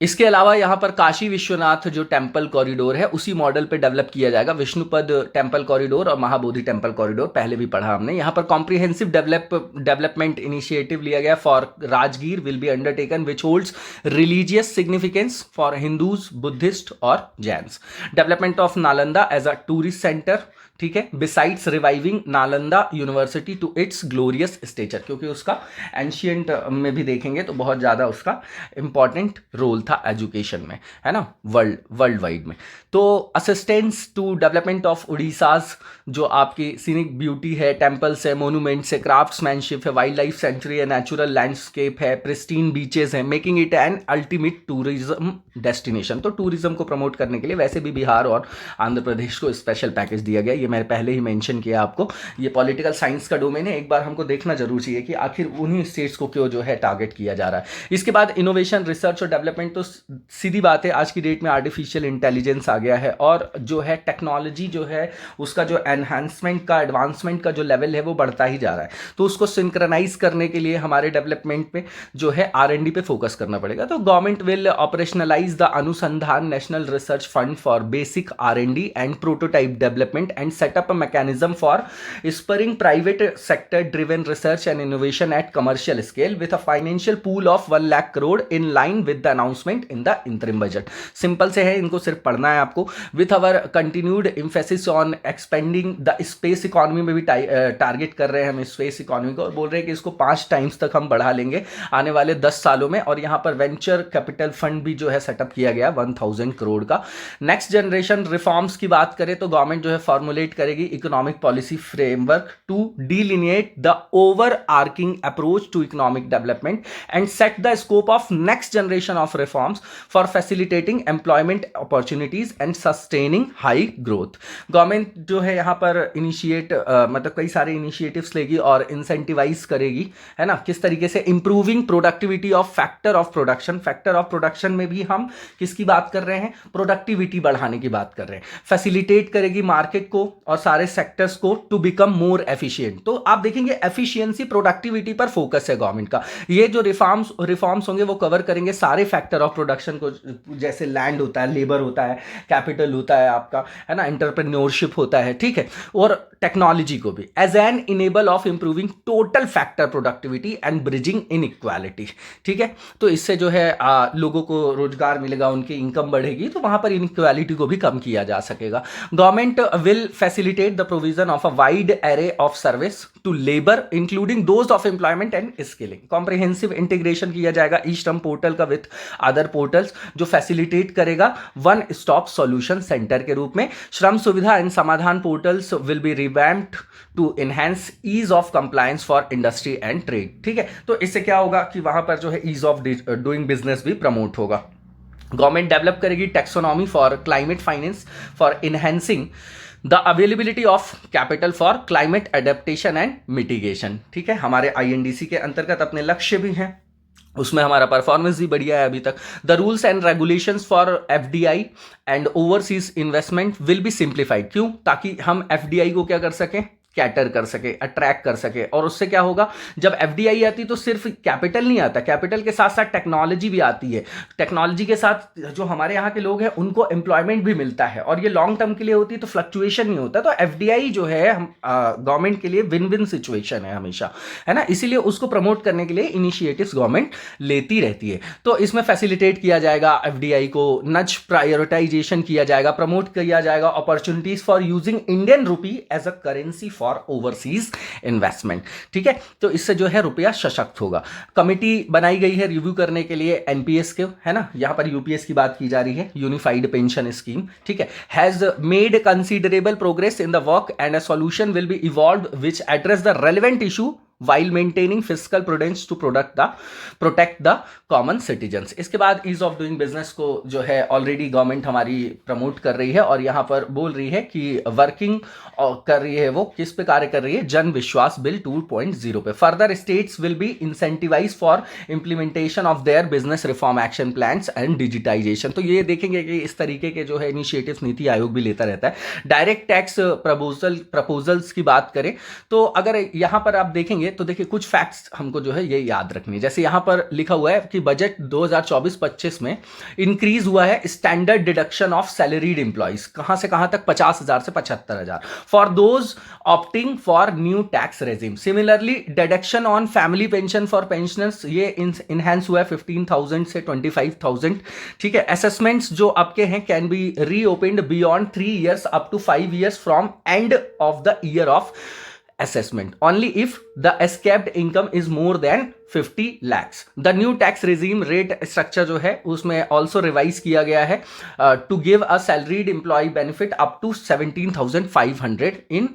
इसके अलावा यहाँ पर काशी विश्वनाथ जो टेम्पल कॉरिडोर है उसी मॉडल पे डेवलप किया जाएगा। विष्णुपद टेम्पल कॉरिडोर और महाबोधि टेम्पल कॉरिडोर पहले भी पढ़ा हमने। यहाँ पर कॉम्प्रिहेंसिव डेवलपमेंट इनिशिएटिव लिया गया for Rajgir will be undertaken which holds religious significance for Hindus, Buddhists और Jains. Development of Nalanda as a tourist centre, ठीक है, besides reviving Nalanda university to its glorious stature, क्योंकि उसका एंशियंट में भी देखेंगे तो बहुत ज़्यादा उसका इंपॉर्टेंट रोल था एजुकेशन में, है ना, वर्ल्ड वाइड में। तो assistance to development of Odisha's जो आपकी सीनिक ब्यूटी है, टेम्पल्स है, मोनूमेंट्स है, क्राफ्ट्समैनशिप है, वाइल्ड लाइफ सेंचुरी है, नेचुरल लैंडस्केप है, प्रिस्टीन बीचेस है, making it an ultimate tourism destination. तो टूरिज्म को प्रमोट करने के लिए वैसे भी बिहार और आंध्र प्रदेश को स्पेशल पैकेज दिया गया, ये मैंने पहले ही मेंशन किया आपको। ये पॉलिटिकल साइंस का डोमेन है, एक बार हमको देखना जरूर चाहिए कि आखिर उन्हीं स्टेट्स को क्यों जो है टारगेट किया जा रहा है। इसके बाद इनोवेशन, रिसर्च और डेवलपमेंट, तो सीधी बात है आज की डेट में आर्टिफिशियल इंटेलिजेंस आ गया है और जो है टेक्नोलॉजी जो है उसका जो एनहांसमेंट का, एडवांसमेंट का जो लेवल है वो बढ़ता ही जा रहा है। तो उसको सिंक्रोनाइज करने के लिए हमारे डेवलपमेंट पे जो है R&D पे फोकस करना पड़ेगा। तो गवर्नमेंट विल ऑपरेशनलाइज द अनुसंधान national research fund for basic R&D and prototype development and set up a mechanism for spurring private sector driven research and innovation at commercial scale with a financial pool of 1 lakh crore in line with the announcement in the interim budget। Simple से है, इनको सिर्फ पढ़ना है आपको। with our continued emphasis on expanding the space economy में भी target कर रहे हैं हम स्पेस इकोनॉमी को और बोल रहे हैं कि इसको 5 times तक हम बढ़ा लेंगे आने वाले 10 सालों में। और यहाँ पर वेंचर कैपिटल फंड भी जो है सेटअप किया गया 1000 करोड़ का। नेक्स्ट जनरेशन रिफॉर्म्स की बात करें तो गवर्नमेंट जो है फॉर्मुलेट करेगी economic policy framework to delineate the overarching approach to economic development and set the scope of next generation of reforms for facilitating employment opportunities and sustaining high growth. Government जो है यहाँ पर initiate मतलब कई सारे initiatives लेगी और incentivise करेगी, है ना, किस तरीके से improving productivity of factor of production. Factor of production में भी हम किसकी बात कर रहे हैं? प्रोडक्टिविटी बढ़ाने की बात कर रहे हैं। फैसिलिटेट करेगी मार्केट को और सारे सेक्टर्स को टू बिकम मोर एफिशिएंट। तो आप देखेंगे एफिशिएंसी, प्रोडक्टिविटी पर फोकस है गवर्नमेंट का। ये जो रिफॉर्म्स होंगे वो कवर करेंगे सारे फैक्टर ऑफ प्रोडक्शन को, जैसे लैंड होता है, लेबर होता है, कैपिटल होता है आपका, है ना, एंटरप्रेन्योरशिप होता है, ठीक है, और टेक्नोलॉजी को भी as an enable of improving total factor productivity and bridging inequality, ठीक है। तो इससे जो है लोगों को रोजगार मिलेगा, उनकी इनकम बढ़ेगी, तो वहां पर इनइक्वालिटी को भी कम किया जा सकेगा। Government will facilitate the provision of a wide array of service to labour including those of employment and skilling. Comprehensive integration किया जाएगा ई श्रम पोर्टल का विथ अदर पोर्टल्स, जो फैसिलिटेट करेगा वन स्टॉप सॉल्यूशन सेंटर के रूप में। Shram Suvidha and Samadhan portals will be revamped to enhance ease of compliance for industry and trade, ठीक है। तो इससे क्या होगा कि वहां पर जो है ईज ऑफ डूइंग बिजनेस भी प्रमोट होगा। गवर्नमेंट डेवलप करेगी taxonomy for climate finance for enhancing the availability of capital for climate adaptation and mitigation, ठीक है। हमारे INDC के अंतर्गत अपने लक्ष्य भी हैं, उसमें हमारा परफॉर्मेंस भी बढ़िया है अभी तक। The rules and regulations for FDI and overseas investment will be simplified. क्यों? ताकि हम FDI को क्या कर सकें, कैटर कर सके, अट्रैक्ट कर सके। और उससे क्या होगा, जब FDI आती तो सिर्फ कैपिटल नहीं आता, कैपिटल के साथ साथ टेक्नोलॉजी भी आती है। टेक्नोलॉजी के साथ जो हमारे यहाँ के लोग हैं उनको एम्प्लॉयमेंट भी मिलता है, और ये लॉन्ग टर्म के लिए होती है, तो फ्लक्चुएशन नहीं होता। तो FDI जो है गवर्नमेंट के लिए विन विन सिचुएशन है हमेशा, है ना। इसीलिए उसको प्रमोट करने के लिए इनिशिएटिव्स गवर्नमेंट लेती रहती है। तो इसमें फैसिलिटेट किया जाएगा FDI को, नज प्रायोरिटाइजेशन किया जाएगा, प्रमोट किया जाएगा opportunities for using Indian rupee as a currency for overseas investment, ठीक है। तो इससे जो है रुपया सशक्त होगा। कमिटी बनाई गई है रिव्यू करने के लिए NPS के, है ना, यहां पर UPS की बात की जा रही है, यूनिफाइड पेंशन स्कीम, ठीक है। Has made considerable progress in the work and a solution will be evolved which address the relevant issue while maintaining fiscal prudence to protect the common citizens। इसके बाद ईज ऑफ डूइंग बिजनेस को जो है already government हमारी promote कर रही है, और यहां पर बोल रही है कि वर्किंग कर रही है, वो किस पे कार्य कर रही है, जन विश्वास बिल 2.0 पे। Further states will be incentivise for implementation of their business reform action plans and digitisation. तो ये देखेंगे कि इस तरीके के जो है इनिशिएटिव्स नीति आयोग भी लेता रहता है। डायरेक्ट टैक्स प्रपोजल्स की बात करें तो अगर यहां पर आप देखेंगे तो देखिए कुछ फैक्ट्स हमको जो है ये याद रखनी है। जैसे यहां पर लिखा हुआ है कि बजट 2024-25 में इंक्रीज हुआ है standard deduction of salaried employees, कहां से कहां तक, 50,000 से 75,000 for those opting for new tax regime. Similarly deduction on family pension for pensioners ये इनहेंस हुआ है 15,000 से 25,000, ठीक है। असेसमेंट्स जो आपके हैं can be reopened beyond 3 years up to 5 years from end of the year of assessment only if the escaped income is more than 50 lakhs। The new tax regime rate structure जो है उसमें also revise किया गया है to give a salaried employee benefit up to 17,500 in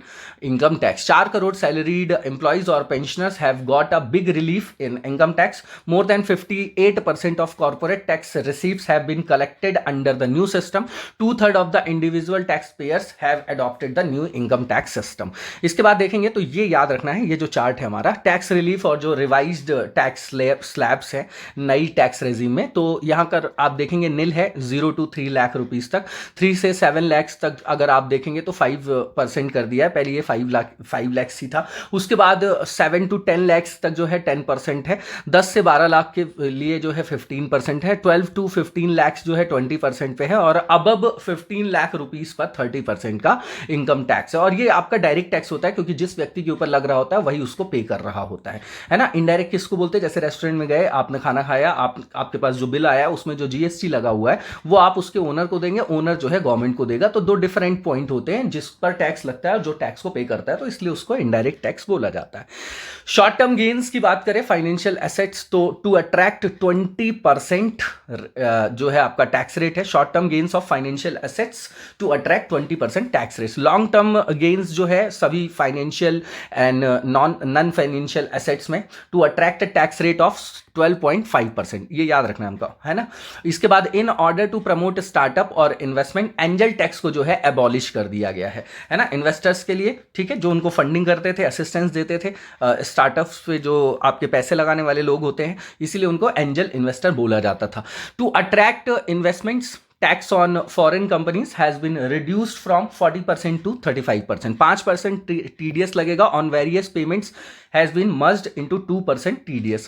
income tax. 4 crore salaried employees और pensioners have got a big relief in income tax. More than 58% of corporate tax receives have been collected under the new system. 2/3 of the individual tax payers have adopted the new income tax system. इसके बाद देखेंगे तो ये याद रखना है, ये जो चार्ट है हमारा टैक्स रिलीफ और जो रिवाइज्ड टैक्स स्लैब्स है नई टैक्स रेजिम में, तो यहां पर आप देखेंगे नील है 0 to 3 लाख रुपीस तक, 3 से 7 लाख तक अगर आप देखेंगे तो 5% कर दिया है। पहले ये 5 लाख ही था, उसके बाद 7 to 10 लाख तक जो है 10% है, 10 से 12 लाख के लिए जो है 15% है, 12 to 15 लाख जो है 20% पे है, और अबब 15 लाख रुपीस पर 30% का इनकम टैक्स है। और ये आपका डायरेक्ट टैक्स होता है क्योंकि जिस व्यक्ति के ऊपर लग रहा होता है वही उसको पे कर रहा होता है ना। इनडायरेक्ट किसको बोलते हैं, जैसे रेस्टोरेंट में गए, आपने खाना खाया, आपके पास जो बिल आया उसमें जो GST लगा हुआ है वो आप उसके ओनर को देंगे, ओनर जो है गवर्नमेंट को देगा। तो 2 डिफरेंट पॉइंट होते हैं जिस पर टैक्स लगता है और जो टैक्स को पे करता है, तो इसलिए उसको इनडायरेक्ट टैक्स बोला जाता है। शॉर्ट टर्म गेन्स की बात करें फाइनेंशियल एसेट्स, तो टू अट्रैक्ट 20% जो है आपका टैक्स रेट है। Short term gains of financial assets to attract 20% tax rate. Long term gains जो है सभी financial and non financial assets में to attract tax rate of 12.5%, ये याद रखना है हमको, है ना। इसके बाद in order to promote startup और इन्वेस्टमेंट, एंजल टैक्स को जो है एबॉलिश कर दिया गया है ना, इन्वेस्टर्स के लिए, ठीक है, जो उनको फंडिंग करते थे, असिस्टेंस देते थे स्टार्टअप्स पे, जो आपके पैसे लगाने वाले लोग होते हैं, इसीलिए उनको एंजल इन्वेस्टर बोला जाता था। To attract investments tax on foreign companies has been reduced from 40% to 35%. 5% TDS लगेगा on various payments has been merged into 2% TDS.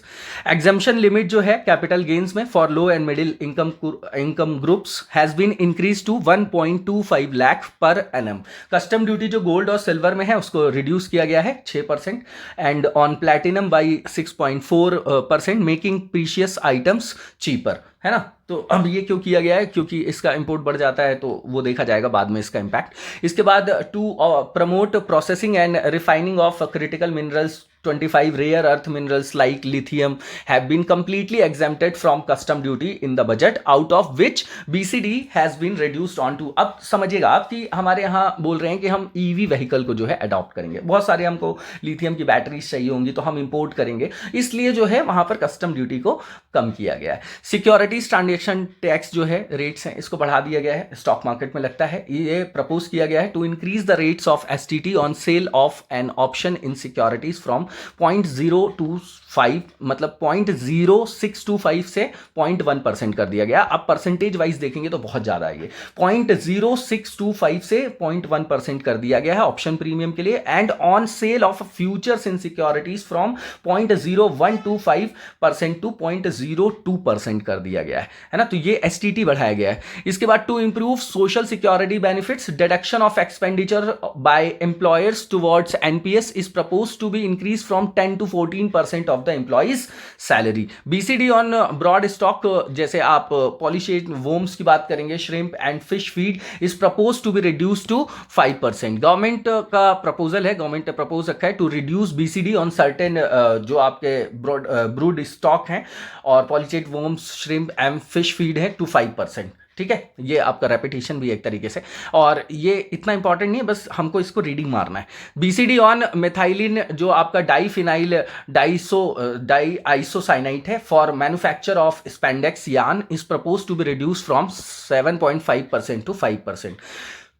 Exemption limit जो है कैपिटल गेन्स में for low and middle income groups has been increase to 1.25 lakh per annum. Custom duty जो gold और silver में है उसको reduce किया गया है 6% and on platinum by 6.4%, making precious items cheaper, है ना. तो अब ये क्यों किया गया है? क्योंकि इसका इंपोर्ट बढ़ जाता है, तो वो देखा जाएगा बाद में इसका इम्पैक्ट. इसके बाद to promote processing and refining of critical minerals, 25 rare earth minerals like lithium have been completely exempted from custom duty in the budget, out of which BCD has been reduced on to. अब समझिएगा आप कि हमारे यहाँ बोल रहे हैं कि हम EV व्हीकल को जो है अडॉप्ट करेंगे, बहुत सारे हमको लिथियम की बैटरीज चाहिए होंगी तो हम इंपोर्ट करेंगे, इसलिए जो है वहां पर कस्टम ड्यूटी को कम किया गया है. सिक्योरिटीज ट्रांजेक्शन टैक्स जो है रेट्स हैं इसको बढ़ा दिया गया है, स्टॉक मार्केट में लगता है. ये प्रपोज किया गया है to increase the rates of STT on sale of an option in securities from 0.025 मतलब 0.0625 से 0.1% कर दिया गया. अब परसेंटेज वाइज देखेंगे तो बहुत ज्यादा है, ये 0.0625 से 0.1% कर दिया गया है ऑप्शन प्रीमियम के लिए. And on sale of futures in securities from 0.0125% to 0.02% कर दिया गया है ना. तो ये STT बढ़ाया गया है. इसके बाद to improve social security benefits, deduction of expenditure by employers towards NPS is propose to be increase from 10 to 14% of the employees salary. BCD on brood stock, जैसे आप पॉलिशेड वोम्स की बात करेंगे, shrimp and fish feed is propose to be reduce to 5%. Government का proposal है, government ने propose रखा है to reduce BCD on certain जो आपके ब्रूड स्टॉक हैं और polychaete worms, shrimp and fish feed है टू 5%. ठीक है, ये आपका रेपिटेशन भी एक तरीके से, और ये इतना इंपॉर्टेंट नहीं है, बस हमको इसको रीडिंग मारना है. BCD ऑन मेथाइलिन जो आपका डाईफिनाइल डाईआइसोसाइनाइट है for manufacture of spandex yarn is propose to be reduce from 7.5% to 5%.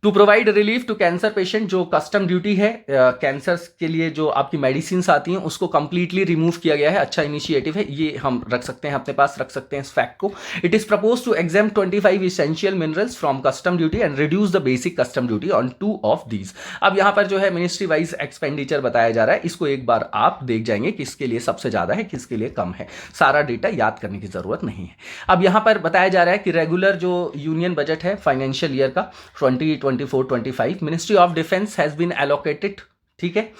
To provide relief to cancer patient, जो कस्टम ड्यूटी है कैंसर के लिए जो आपकी मेडिसिन आती हैं उसको कंप्लीटली रिमूव किया गया है. अच्छा इनिशिएटिव है, ये हम रख सकते हैं अपने पास, रख सकते हैं इस फैक्ट को. It is propose to exempt 25 essential minerals from custom duty and reduce the basic custom duty on 2 of these. अब यहाँ पर जो है मिनिस्ट्री वाइज एक्सपेंडिचर बताया जा रहा है, इसको एक बार आप देख जाएंगे किसके लिए सबसे ज्यादा है, किसके लिए कम है. सारा डेटा याद करने की जरूरत नहीं है. अब यहाँ पर बताया जा रहा है कि रेगुलर जो यूनियन बजट है फाइनेंशियल ईयर का 2024-25, ministry of defence has been allocated. ठीक है,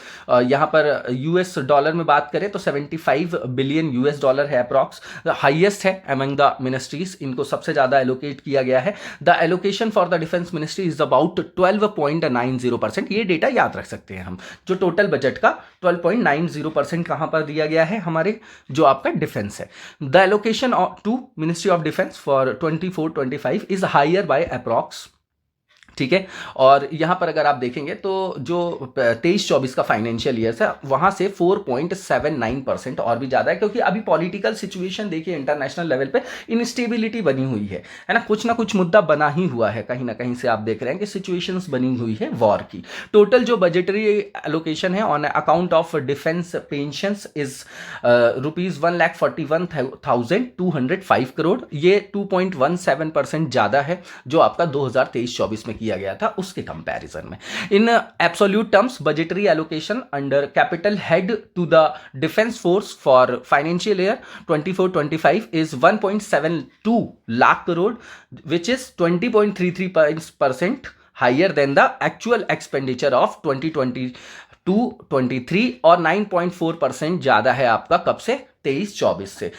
यहाँ पर US डॉलर में बात करें तो 75 बिलियन US डॉलर है अप्रॉक्स, हाईएस्ट है अमंग द मिनिस्ट्रीज, इनको सबसे ज्यादा एलोकेट किया गया है. The allocation for the defence ministry is about 12.90%. ये डेटा याद रख सकते हैं हम, जो टोटल बजट का 12.90% कहां पर दिया गया है, हमारे जो आपका डिफेंस है. The allocation to ministry of defence for 24-25 is higher by approx. ठीक है, और यहां पर अगर आप देखेंगे तो जो 23-24 का फाइनेंशियल ईयर है वहां से 4.79% और भी ज्यादा है, क्योंकि अभी पॉलिटिकल सिचुएशन देखिए इंटरनेशनल लेवल पे इनस्टेबिलिटी बनी हुई है ना, कुछ ना कुछ मुद्दा बना ही हुआ है, कहीं ना कहीं से आप देख रहे हैं कि सिचुएशंस बनी हुई है वॉर की. टोटल जो बजटरी एलोकेशन है on account of defence pensions is ₹1,41,205 crore. ये 2.17% ज्यादा है जो आपका 2023-24 में किया गया था उसके कंपैरिजन में. In absolute terms budgetary allocation under capital head to the defence force for financial year 24-25 is 1.72 lakh crore, which is 20.33% higher than the actual expenditure of 2022-23 और 9.4% ज्यादा है आपका कब से, 23-24 से.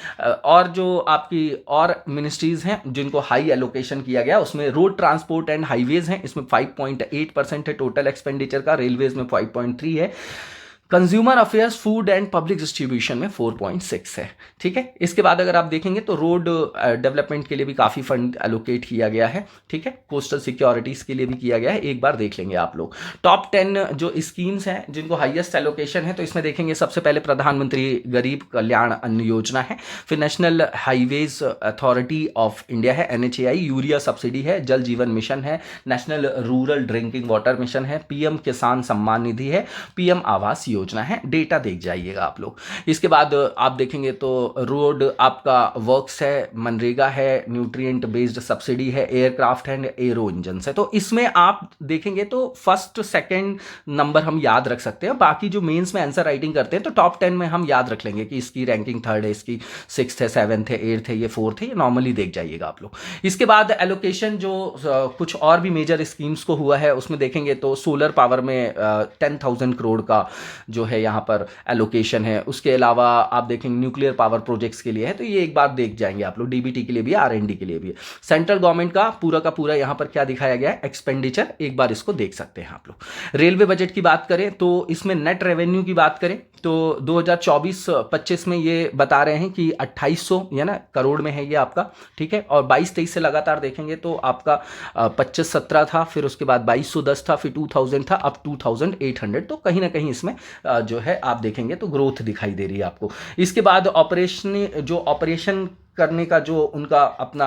और जो आपकी और मिनिस्ट्रीज हैं जिनको हाई एलोकेशन किया गया उसमें रोड ट्रांसपोर्ट एंड हाईवेज हैं, इसमें 5.8% है टोटल एक्सपेंडिचर का, रेलवेज में 5.3 है, consumer affairs food and public distribution में 4.6 है. ठीक है, इसके बाद अगर आप देखेंगे तो रोड डेवलपमेंट के लिए भी काफ़ी फंड एलोकेट किया गया है. ठीक है, कोस्टल सिक्योरिटीज़ के लिए भी किया गया है, एक बार देख लेंगे आप लोग. टॉप 10 जो स्कीम्स हैं जिनको हाईएस्ट एलोकेशन है, तो इसमें देखेंगे सबसे पहले प्रधानमंत्री गरीब कल्याण अन्न योजना है, फिर national highways authority of India है NHAI, यूरिया सब्सिडी है, जल जीवन मिशन है, national rural drinking water mission है, PM किसान सम्मान निधि है, PM आवास योजना योजना है, डेटा देख जाइएगा आप लोग। इसके बाद आप देखेंगे तो रोड आपका वर्क्स है, मनरेगा है, न्यूट्रिएंट बेस्ड सब्सिडी है, एयरक्राफ्ट एंड एरो इंजन है। तो इसमें आप देखेंगे तो फर्स्ट सेकंड नंबर हम याद रख सकते हैं, बाकी जो मेंस में आंसर राइटिंग करते हैं तो टॉप 10 में हम याद रख लेंगे कि इसकी रैंकिंग 3rd है, इसकी 6th है, 7th है, 8th है, ये 4th है, ये नॉर्मली देख जाइएगा आप लोग। इसके बाद एलोकेशन जो कुछ और भी मेजर स्कीम्स को हुआ है उसमें देखेंगे तो सोलर पावर में 10,000 करोड़ का जो है यहाँ पर एलोकेशन है। उसके अलावा आप देखेंगे न्यूक्लियर पावर प्रोजेक्ट्स के लिए है, तो ये एक बार देख जाएंगे आप लोग, डीबीटी के लिए भी, आरएनडी के लिए भी। सेंट्रल गवर्नमेंट का पूरा यहाँ पर क्या दिखाया गया है, एक्सपेंडिचर, एक बार इसको देख सकते हैं आप लोग। रेलवे बजट की बात करें तो इसमें नेट रेवेन्यू की बात करें तो 2024-25 में ये बता रहे हैं कि 2800 या ना करोड़ में है ये आपका, ठीक है। और 22-23 से लगातार देखेंगे तो आपका 25-17 था, फिर उसके बाद 2210 था, फिर 2000 था, अब 2800। तो कहीं ना कहीं इसमें जो है आप देखेंगे तो ग्रोथ दिखाई दे रही है आपको। इसके बाद ऑपरेशन करने का जो उनका अपना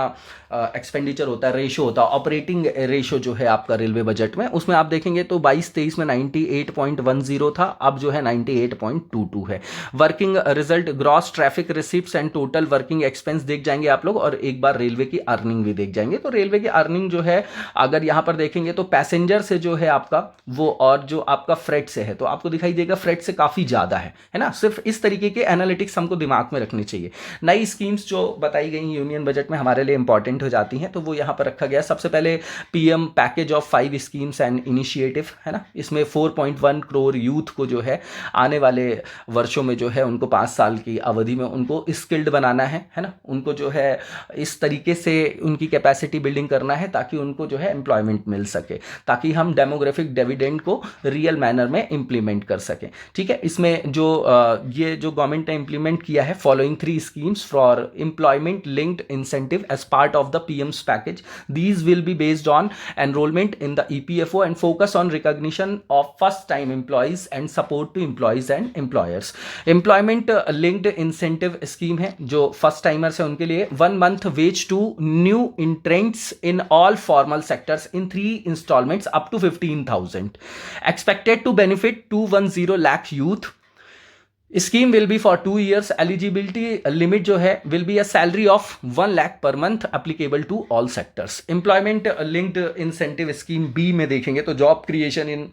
एक्सपेंडिचर होता है, रेशो होता है, ऑपरेटिंग रेशो जो है आपका रेलवे बजट में, उसमें आप देखेंगे तो 22-23 में 98.10 था, अब जो है 98.22 है। Working result, gross traffic receipts and total working expense देख जाएंगे आप लोग, और एक बार रेलवे की अर्निंग भी देख जाएंगे। तो रेलवे की अर्निंग जो है अगर यहाँ पर देखेंगे तो पैसेंजर से जो है आपका वो, और जो आपका फ्रेट से है, तो आपको दिखाई देगा फ्रेट से काफ़ी ज़्यादा है ना। सिर्फ इस तरीके के एनालिटिक्स हमको दिमाग में रखनी चाहिए। नई स्कीम्स जो बताई गई यूनियन बजट में हमारे लिए इंपॉर्टेंट हो जाती हैं, तो वो यहाँ पर रखा गया। सबसे पहले PM package of 5 schemes and initiative है ना, इसमें 4.1 करोड़ यूथ को जो है आने वाले वर्षों में जो है उनको 5 साल की अवधि में उनको स्किल्ड बनाना है ना, उनको जो है इस तरीके से उनकी कैपेसिटी बिल्डिंग करना है ताकि उनको जो है एम्प्लॉयमेंट मिल सके, ताकि हम डेमोग्राफिक डिविडेंड को रियल मैनर में इम्प्लीमेंट कर सकें, ठीक है। इसमें जो ये जो गवर्नमेंट ने इम्प्लीमेंट किया है, following 3 schemes for employment linked incentive as part of the PM's package. These will be based on enrollment in the EPFO and focus on recognition of first time employees and support to employees and employers. Employment linked incentive scheme है जो first timers है उनके लिए, 1 month wage to new entrants in all formal sectors in 3 installments up to 15,000. Expected to benefit 210 lakh youth. Scheme will be for 2 years. Eligibility limit जो है will be a salary of 1 lakh per month, applicable to all sectors. Employment linked incentive scheme B में देखेंगे तो job creation in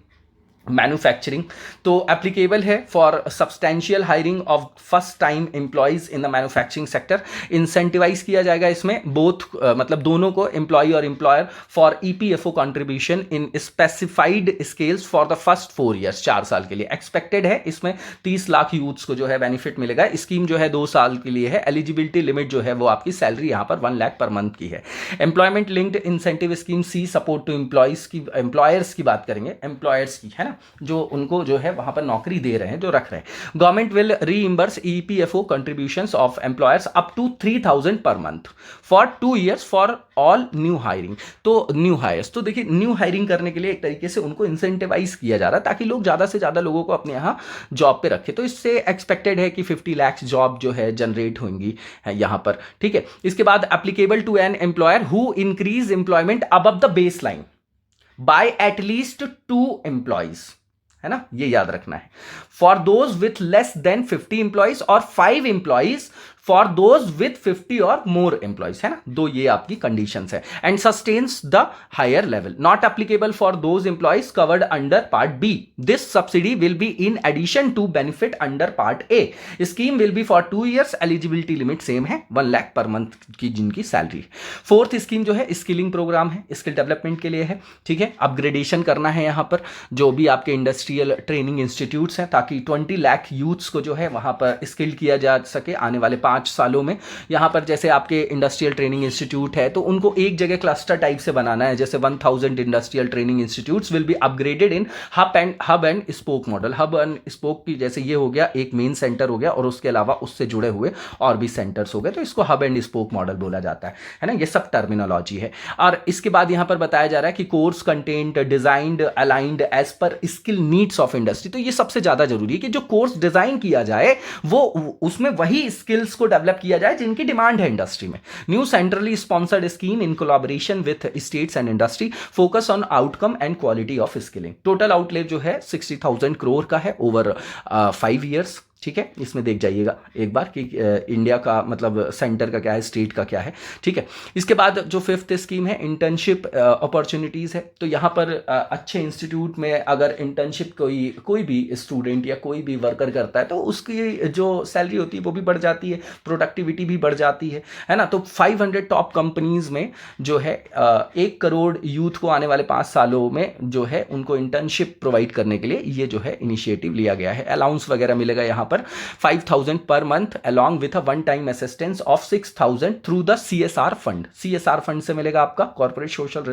manufacturing, तो applicable है for substantial hiring of first time employees in the manufacturing sector. Incentivise किया जाएगा इसमें both मतलब दोनों को, एम्प्लॉय और employer, for EPFO contribution in specified scales for the first 4 years, 4 साल के लिए। एक्सपेक्टेड है इसमें 30 लाख यूथ्स को जो है बेनिफिट मिलेगा। स्कीम जो है 2 साल के लिए है। एलिजिबिलिटी लिमिट जो है वो आपकी सैलरी यहाँ पर 1 लाख पर मंथ की है। Employment linked incentive scheme C, support to employees की, एम्प्लॉयर्स की बात करेंगे, एम्प्लॉयर्स की है ना, जो उनको जो है वहां पर नौकरी दे रहे हैं, जो रख रहे हैं। Government will reimburse EPFO contributions of employers up to 3,000 per month for 2 years for all new hiring. तो न्यू हायर्स, तो देखिए न्यू हायरिंग करने के लिए एक तरीके से उनको इंसेंटिवाइज किया जा रहा है ताकि लोग ज्यादा से ज्यादा लोगों को अपने यहाँ जॉब पे रखे। तो इससे एक्सपेक्टेड है कि 50 लाख जॉब जो है जनरेट होंगी यहाँ पर, ठीक है। इसके बाद applicable to an employer who increase employment above the base line by at least 2 employees, है ना, ये याद रखना है। For those with less than 50 employees और 5 employees फॉर दोज विथ 50 और मोर एम्प्लॉयज, है ना, 2 ये आपकी कंडीशंस है। And sustains the higher level, not applicable for those employees covered under part B. This subsidy will be in addition to benefit under part A. Scheme will be for 2 years। Eligibility limit same है, 1 lakh per month की जिनकी salary. 4th scheme जो है skilling programme है, skill development के लिए है, ठीक है। अपग्रेडेशन करना है यहाँ पर जो भी आपके इंडस्ट्रियल ट्रेनिंग इंस्टीट्यूट्स हैं, ताकि 20 लाख यूथ्स को जो है वहां पर स्किल्ड किया जा सके आने वाले 5 सालों में। यहां पर जैसे आपके इंडस्ट्रियल ट्रेनिंग इंस्टीट्यूट है तो उनको एक जगह क्लस्टर टाइप से बनाना है, जैसे 1000 industrial training institutes will be upgraded in hub and spoke model. Hub and spoke की जैसे ये हो गया, एक मेन सेंटर हो गया और उसके अलावा उससे जुड़े हुए और भी सेंटर्स हो गए, तो इसको हब एंड स्पोक मॉडल बोला जाता है ना। ये सब टर्मिनोलॉजी है। और इसके बाद यहां पर बताया जा रहा है कि course content designed aligned as per skill needs of industry. तो ये सबसे ज्यादा जरूरी है कि जो कोर्स डिजाइन किया जाए वो उसमें वही स्किल्स को डेवलप किया जाए जिनकी डिमांड है इंडस्ट्री में। New centrally sponsored scheme in collaboration with states and industry, focus on outcome and quality of skilling. Total outlay जो है 60,000 करोड़ का है ओवर 5 ईयर्स, ठीक है। इसमें देख जाइएगा एक बार कि इंडिया का मतलब सेंटर का क्या है, स्टेट का क्या है, ठीक है। इसके बाद जो 5th स्कीम है इंटर्नशिप अपॉर्चुनिटीज़ है। तो यहाँ पर अच्छे इंस्टीट्यूट में अगर इंटर्नशिप कोई भी स्टूडेंट या कोई भी वर्कर करता है तो उसकी जो सैलरी होती है वो भी बढ़ जाती है, प्रोडक्टिविटी भी बढ़ जाती है ना। तो 500 टॉप कंपनीज में जो है 1 करोड़ यूथ को आने वाले 5 सालों में जो है उनको इंटर्नशिप प्रोवाइड करने के लिए ये जो है इनिशिएटिव लिया गया है। अलाउंस वगैरह मिलेगा यहाँ पर 5,000 per month along with a one time assistance of 6,000 through the CSR fund. CSR fund से मिलेगा आपका कॉर्पोरेट सोशल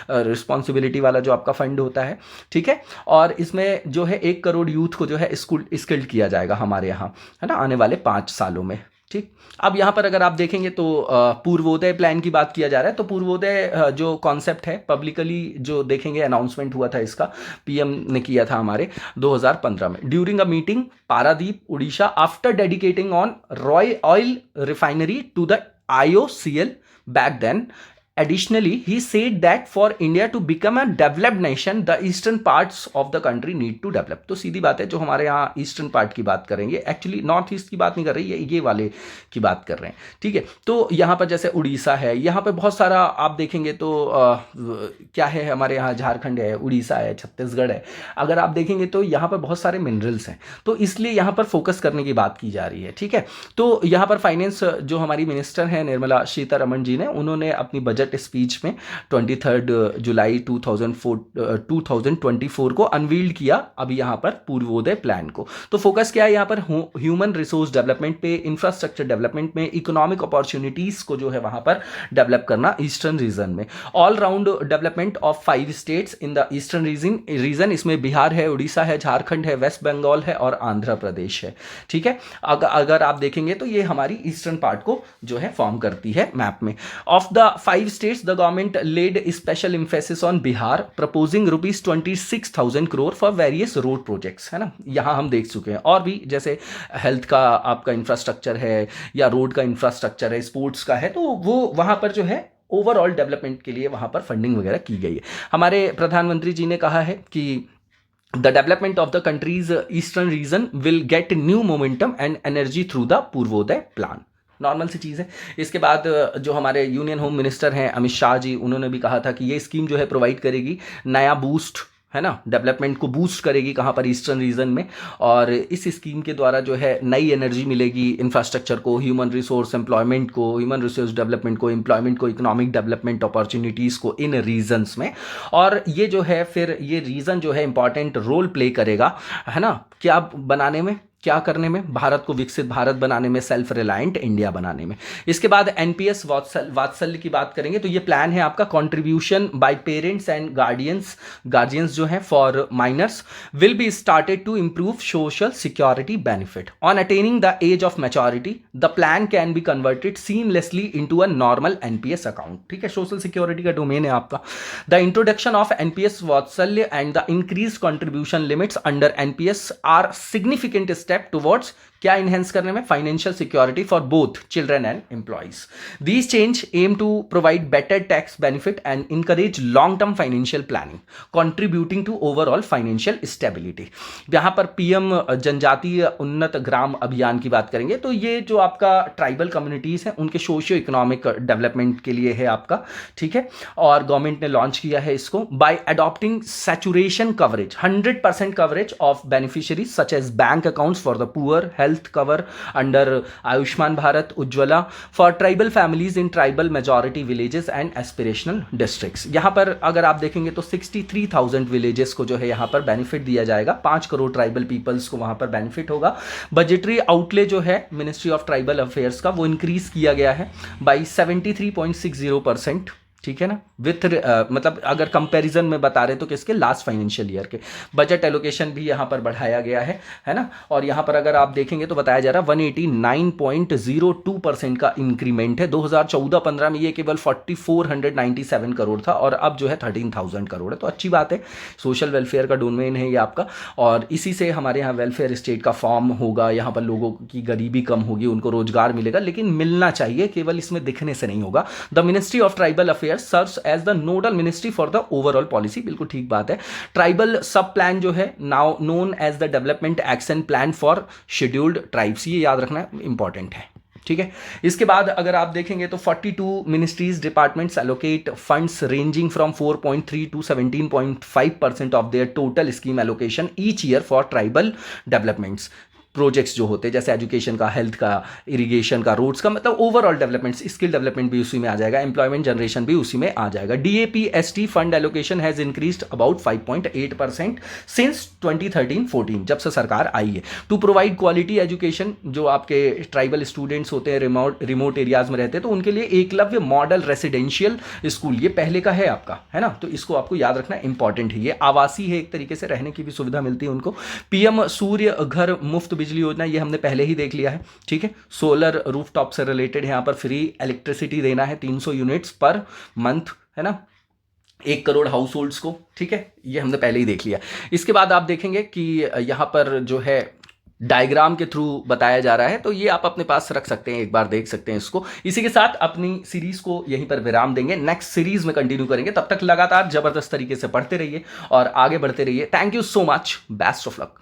रिस्पॉन्सिबिलिटी वाला जो आपका फंड होता है, ठीक है। और इसमें जो है 1 करोड़ यूथ को जो है स्किल्ड किया जाएगा हमारे यहाँ, है ना, आने वाले 5 सालों में, ठीक। अब यहाँ पर अगर आप देखेंगे तो पूर्वोदय प्लान की बात किया जा रहा है। तो पूर्वोदय जो कॉन्सेप्ट है पब्लिकली जो देखेंगे अनाउंसमेंट हुआ था इसका, पीएम ने किया था हमारे 2015 में during a meeting Paradip Orissa after dedicating on Roy oil refinery to the IOCL back then. Additionally, he said that for India to become a developed nation, the eastern parts of the country need to develop. तो सीधी बात है, जो हमारे यहाँ eastern part की बात करेंगे, actually north east की बात नहीं कर रही है, ये वाले की बात कर रहे हैं, ठीक है। तो यहाँ पर जैसे उड़ीसा है, यहाँ पे बहुत सारा आप देखेंगे तो क्या है, हमारे यहाँ झारखंड है, उड़ीसा है, छत्तीसगढ़ है, अगर आप देखेंगे तो यहाँ पर बहुत सारे मिनरल्स हैं, तो इसलिए यहाँ पर फोकस करने की बात की जा रही है, ठीक है। तो यहाँ पर फाइनेंस जो हमारी मिनिस्टर हैं निर्मला सीतारमण जी ने, उन्होंने अपनी बजट स्पीच में 23 जुलाई 2024 को अनवील्ड किया अभी यहाँ पर पूर्वोदय प्लान को। तो फोकस क्या है यहाँ पर, ह्यूमन रिसोर्स डेवलपमेंट पे, इंफ्रास्ट्रक्चर डेवलपमेंट में, इकोनॉमिक अपॉर्चुनिटीज को जो है वहां पर डेवलप करना ईस्टर्न रीजन में। All round development of 5 states in the eastern region, इसमें बिहार है, उड़ीसा है, झारखंड है, वेस्ट बंगाल है और आंध्र प्रदेश है, ठीक है। अगर आप देखेंगे तो ये हमारी ईस्टर्न पार्ट को जो है फॉर्म करती है मैप में। Of the 5 states, the government laid special emphasis on Bihar, proposing rupees 26,000 crore for various road projects, है ना। यहाँ हम देख चुके हैं, और भी जैसे हेल्थ का आपका इंफ्रास्ट्रक्चर है या रोड का इंफ्रास्ट्रक्चर है, स्पोर्ट्स का है, तो वो वहाँ पर जो है ओवरऑल डेवलपमेंट के लिए वहाँ पर फंडिंग वगैरह की गई है। हमारे प्रधानमंत्री जी ने कहा है कि The development of the country's eastern region will get new momentum and energy through the Purvodaya plan. Normal सी चीज़ है। इसके बाद जो हमारे यूनियन होम मिनिस्टर हैं अमित शाह जी, उन्होंने भी कहा था कि ये स्कीम जो है प्रोवाइड करेगी नया बूस्ट, है ना, डेवलपमेंट को बूस्ट करेगी कहाँ पर, ईस्टर्न रीजन में। और इस स्कीम के द्वारा जो है नई एनर्जी मिलेगी इंफ्रास्ट्रक्चर को, ह्यूमन रिसोर्स एम्प्लॉयमेंट को, ह्यूमन रिसोर्स डेवलपमेंट को, एम्प्लॉयमेंट को, इकोनॉमिक डेवलपमेंट अपॉर्चुनिटीज़ को इन रीजन्स में। और ये जो है फिर ये रीजन जो है इंपॉर्टेंट रोल प्ले करेगा, है ना, क्या बनाने में, क्या करने में, भारत को विकसित भारत बनाने में, सेल्फ रिलायंट इंडिया बनाने में। इसके बाद एनपीएस वात्सल्य की बात करेंगे तो ये प्लान है आपका contribution by parents and guardians जो है for minors will be started to improve social security benefit on attaining the age of maturity. The plan can be converted seamlessly into a normal NPS account, ठीक है, social security का domain है आपका। The introduction of NPS Vatsalya and the increase contribution limits under NPS are significant step towards क्या enhance करने में, financial security for both children and employees. These change aim to provide better tax benefit and encourage long term financial planning contributing to overall financial stability. यहाँ पर PM जनजातीय उन्नत ग्राम अभियान की बात करेंगे तो ये जो आपका ट्राइबल कम्युनिटीज हैं उनके सोशियो इकोनॉमिक डेवलपमेंट के लिए है आपका, ठीक है। और गवर्नमेंट ने लॉन्च किया है इसको by adopting saturation coverage, 100% coverage of beneficiaries such as bank accounts for the poor, health cover under Ayushman Bharat Ujjwala for tribal families in tribal majority villages and aspirational districts। यहाँ पर अगर आप देखेंगे तो 63,000 villages को जो है यहाँ पर बेनिफिट दिया जाएगा, 5 करोड़ ट्राइबल पीपल्स को वहाँ पर बेनिफिट होगा। बजटरी आउटले जो है मिनिस्ट्री ऑफ ट्राइबल अफेयर्स का वो इंक्रीज किया गया है बाई 73.60%, ठीक है ना, विथ मतलब अगर कंपैरिजन में बता रहे तो किसके, लास्ट फाइनेंशियल ईयर के। बजट एलोकेशन भी यहाँ पर बढ़ाया गया है ना। और यहाँ पर अगर आप देखेंगे तो बताया जा रहा है 189.02% का इंक्रीमेंट है। 2014-15 में ये केवल 4497 करोड़ था और अब जो है 13,000 करोड़ है। तो अच्छी बात है, सोशल वेलफेयर का डोमेन है ये आपका, और इसी से हमारे यहाँ वेलफेयर स्टेट का फॉर्म होगा। यहाँ पर लोगों की गरीबी कम होगी, उनको रोजगार मिलेगा, लेकिन मिलना चाहिए, केवल इसमें दिखने से नहीं होगा। The ministry of tribal affairs serves as the nodal ministry for the overall policy. बिल्कुल ठीक बात है। ट्राइबल सब प्लान जो है now known as the development action plan for scheduled tribes, ये याद रखना इंपॉर्टेंट है, ठीक है। इसके बाद अगर आप देखेंगे तो 42 ministries departments allocate funds ranging from 4.3 to 17.5% of their total scheme allocation each year for tribal developments. Projects जो होते हैं जैसे एजुकेशन का, हेल्थ का, इरिगेशन का, रोड्स का, मतलब ओवरऑल डेवलपमेंट, स्किल डेवलपमेंट भी उसी में आ जाएगा, एम्प्लॉयमेंट जनरेशन भी उसी में आ जाएगा। DAPST fund allocation has increased about 5.8% since 2013-14, जब से सरकार आई है, टू प्रोवाइड क्वालिटी एजुकेशन। जो आपके ट्राइबल स्टूडेंट्स होते हैं, रिमोट एरियाज में रहते हैं, तो उनके लिए एकलव्य मॉडल रेसिडेंशियल स्कूल, ये पहले का है आपका, है ना। तो इसको आपको याद रखना इंपॉर्टेंट है। ये आवासीय है, एक तरीके से रहने की भी सुविधा मिलती है उनको। PM सूर्य घर मुफ्त बिजली योजना, ये हमने पहले ही देख लिया है, ठीक है। सोलर रूफटॉप से रिलेटेड यहाँ पर फ्री इलेक्ट्रिसिटी देना है 300 यूनिट्स पर मंथ, है ना, 1 करोड़ हाउस होल्ड्स को, ठीक है, ये हमने पहले ही देख लिया। इसके बाद आप देखेंगे कि यहाँ पर जो है डायग्राम के थ्रू बताया जा रहा है, तो ये आप अपने पास रख सकते हैं, एक बार देख सकते हैं इसको। इसी के साथ अपनी सीरीज को यहीं पर विराम देंगे, नेक्स्ट सीरीज में कंटिन्यू करेंगे। तब तक लगातार जबरदस्त तरीके से पढ़ते रहिए और आगे बढ़ते रहिए। Thank you so much, best of luck.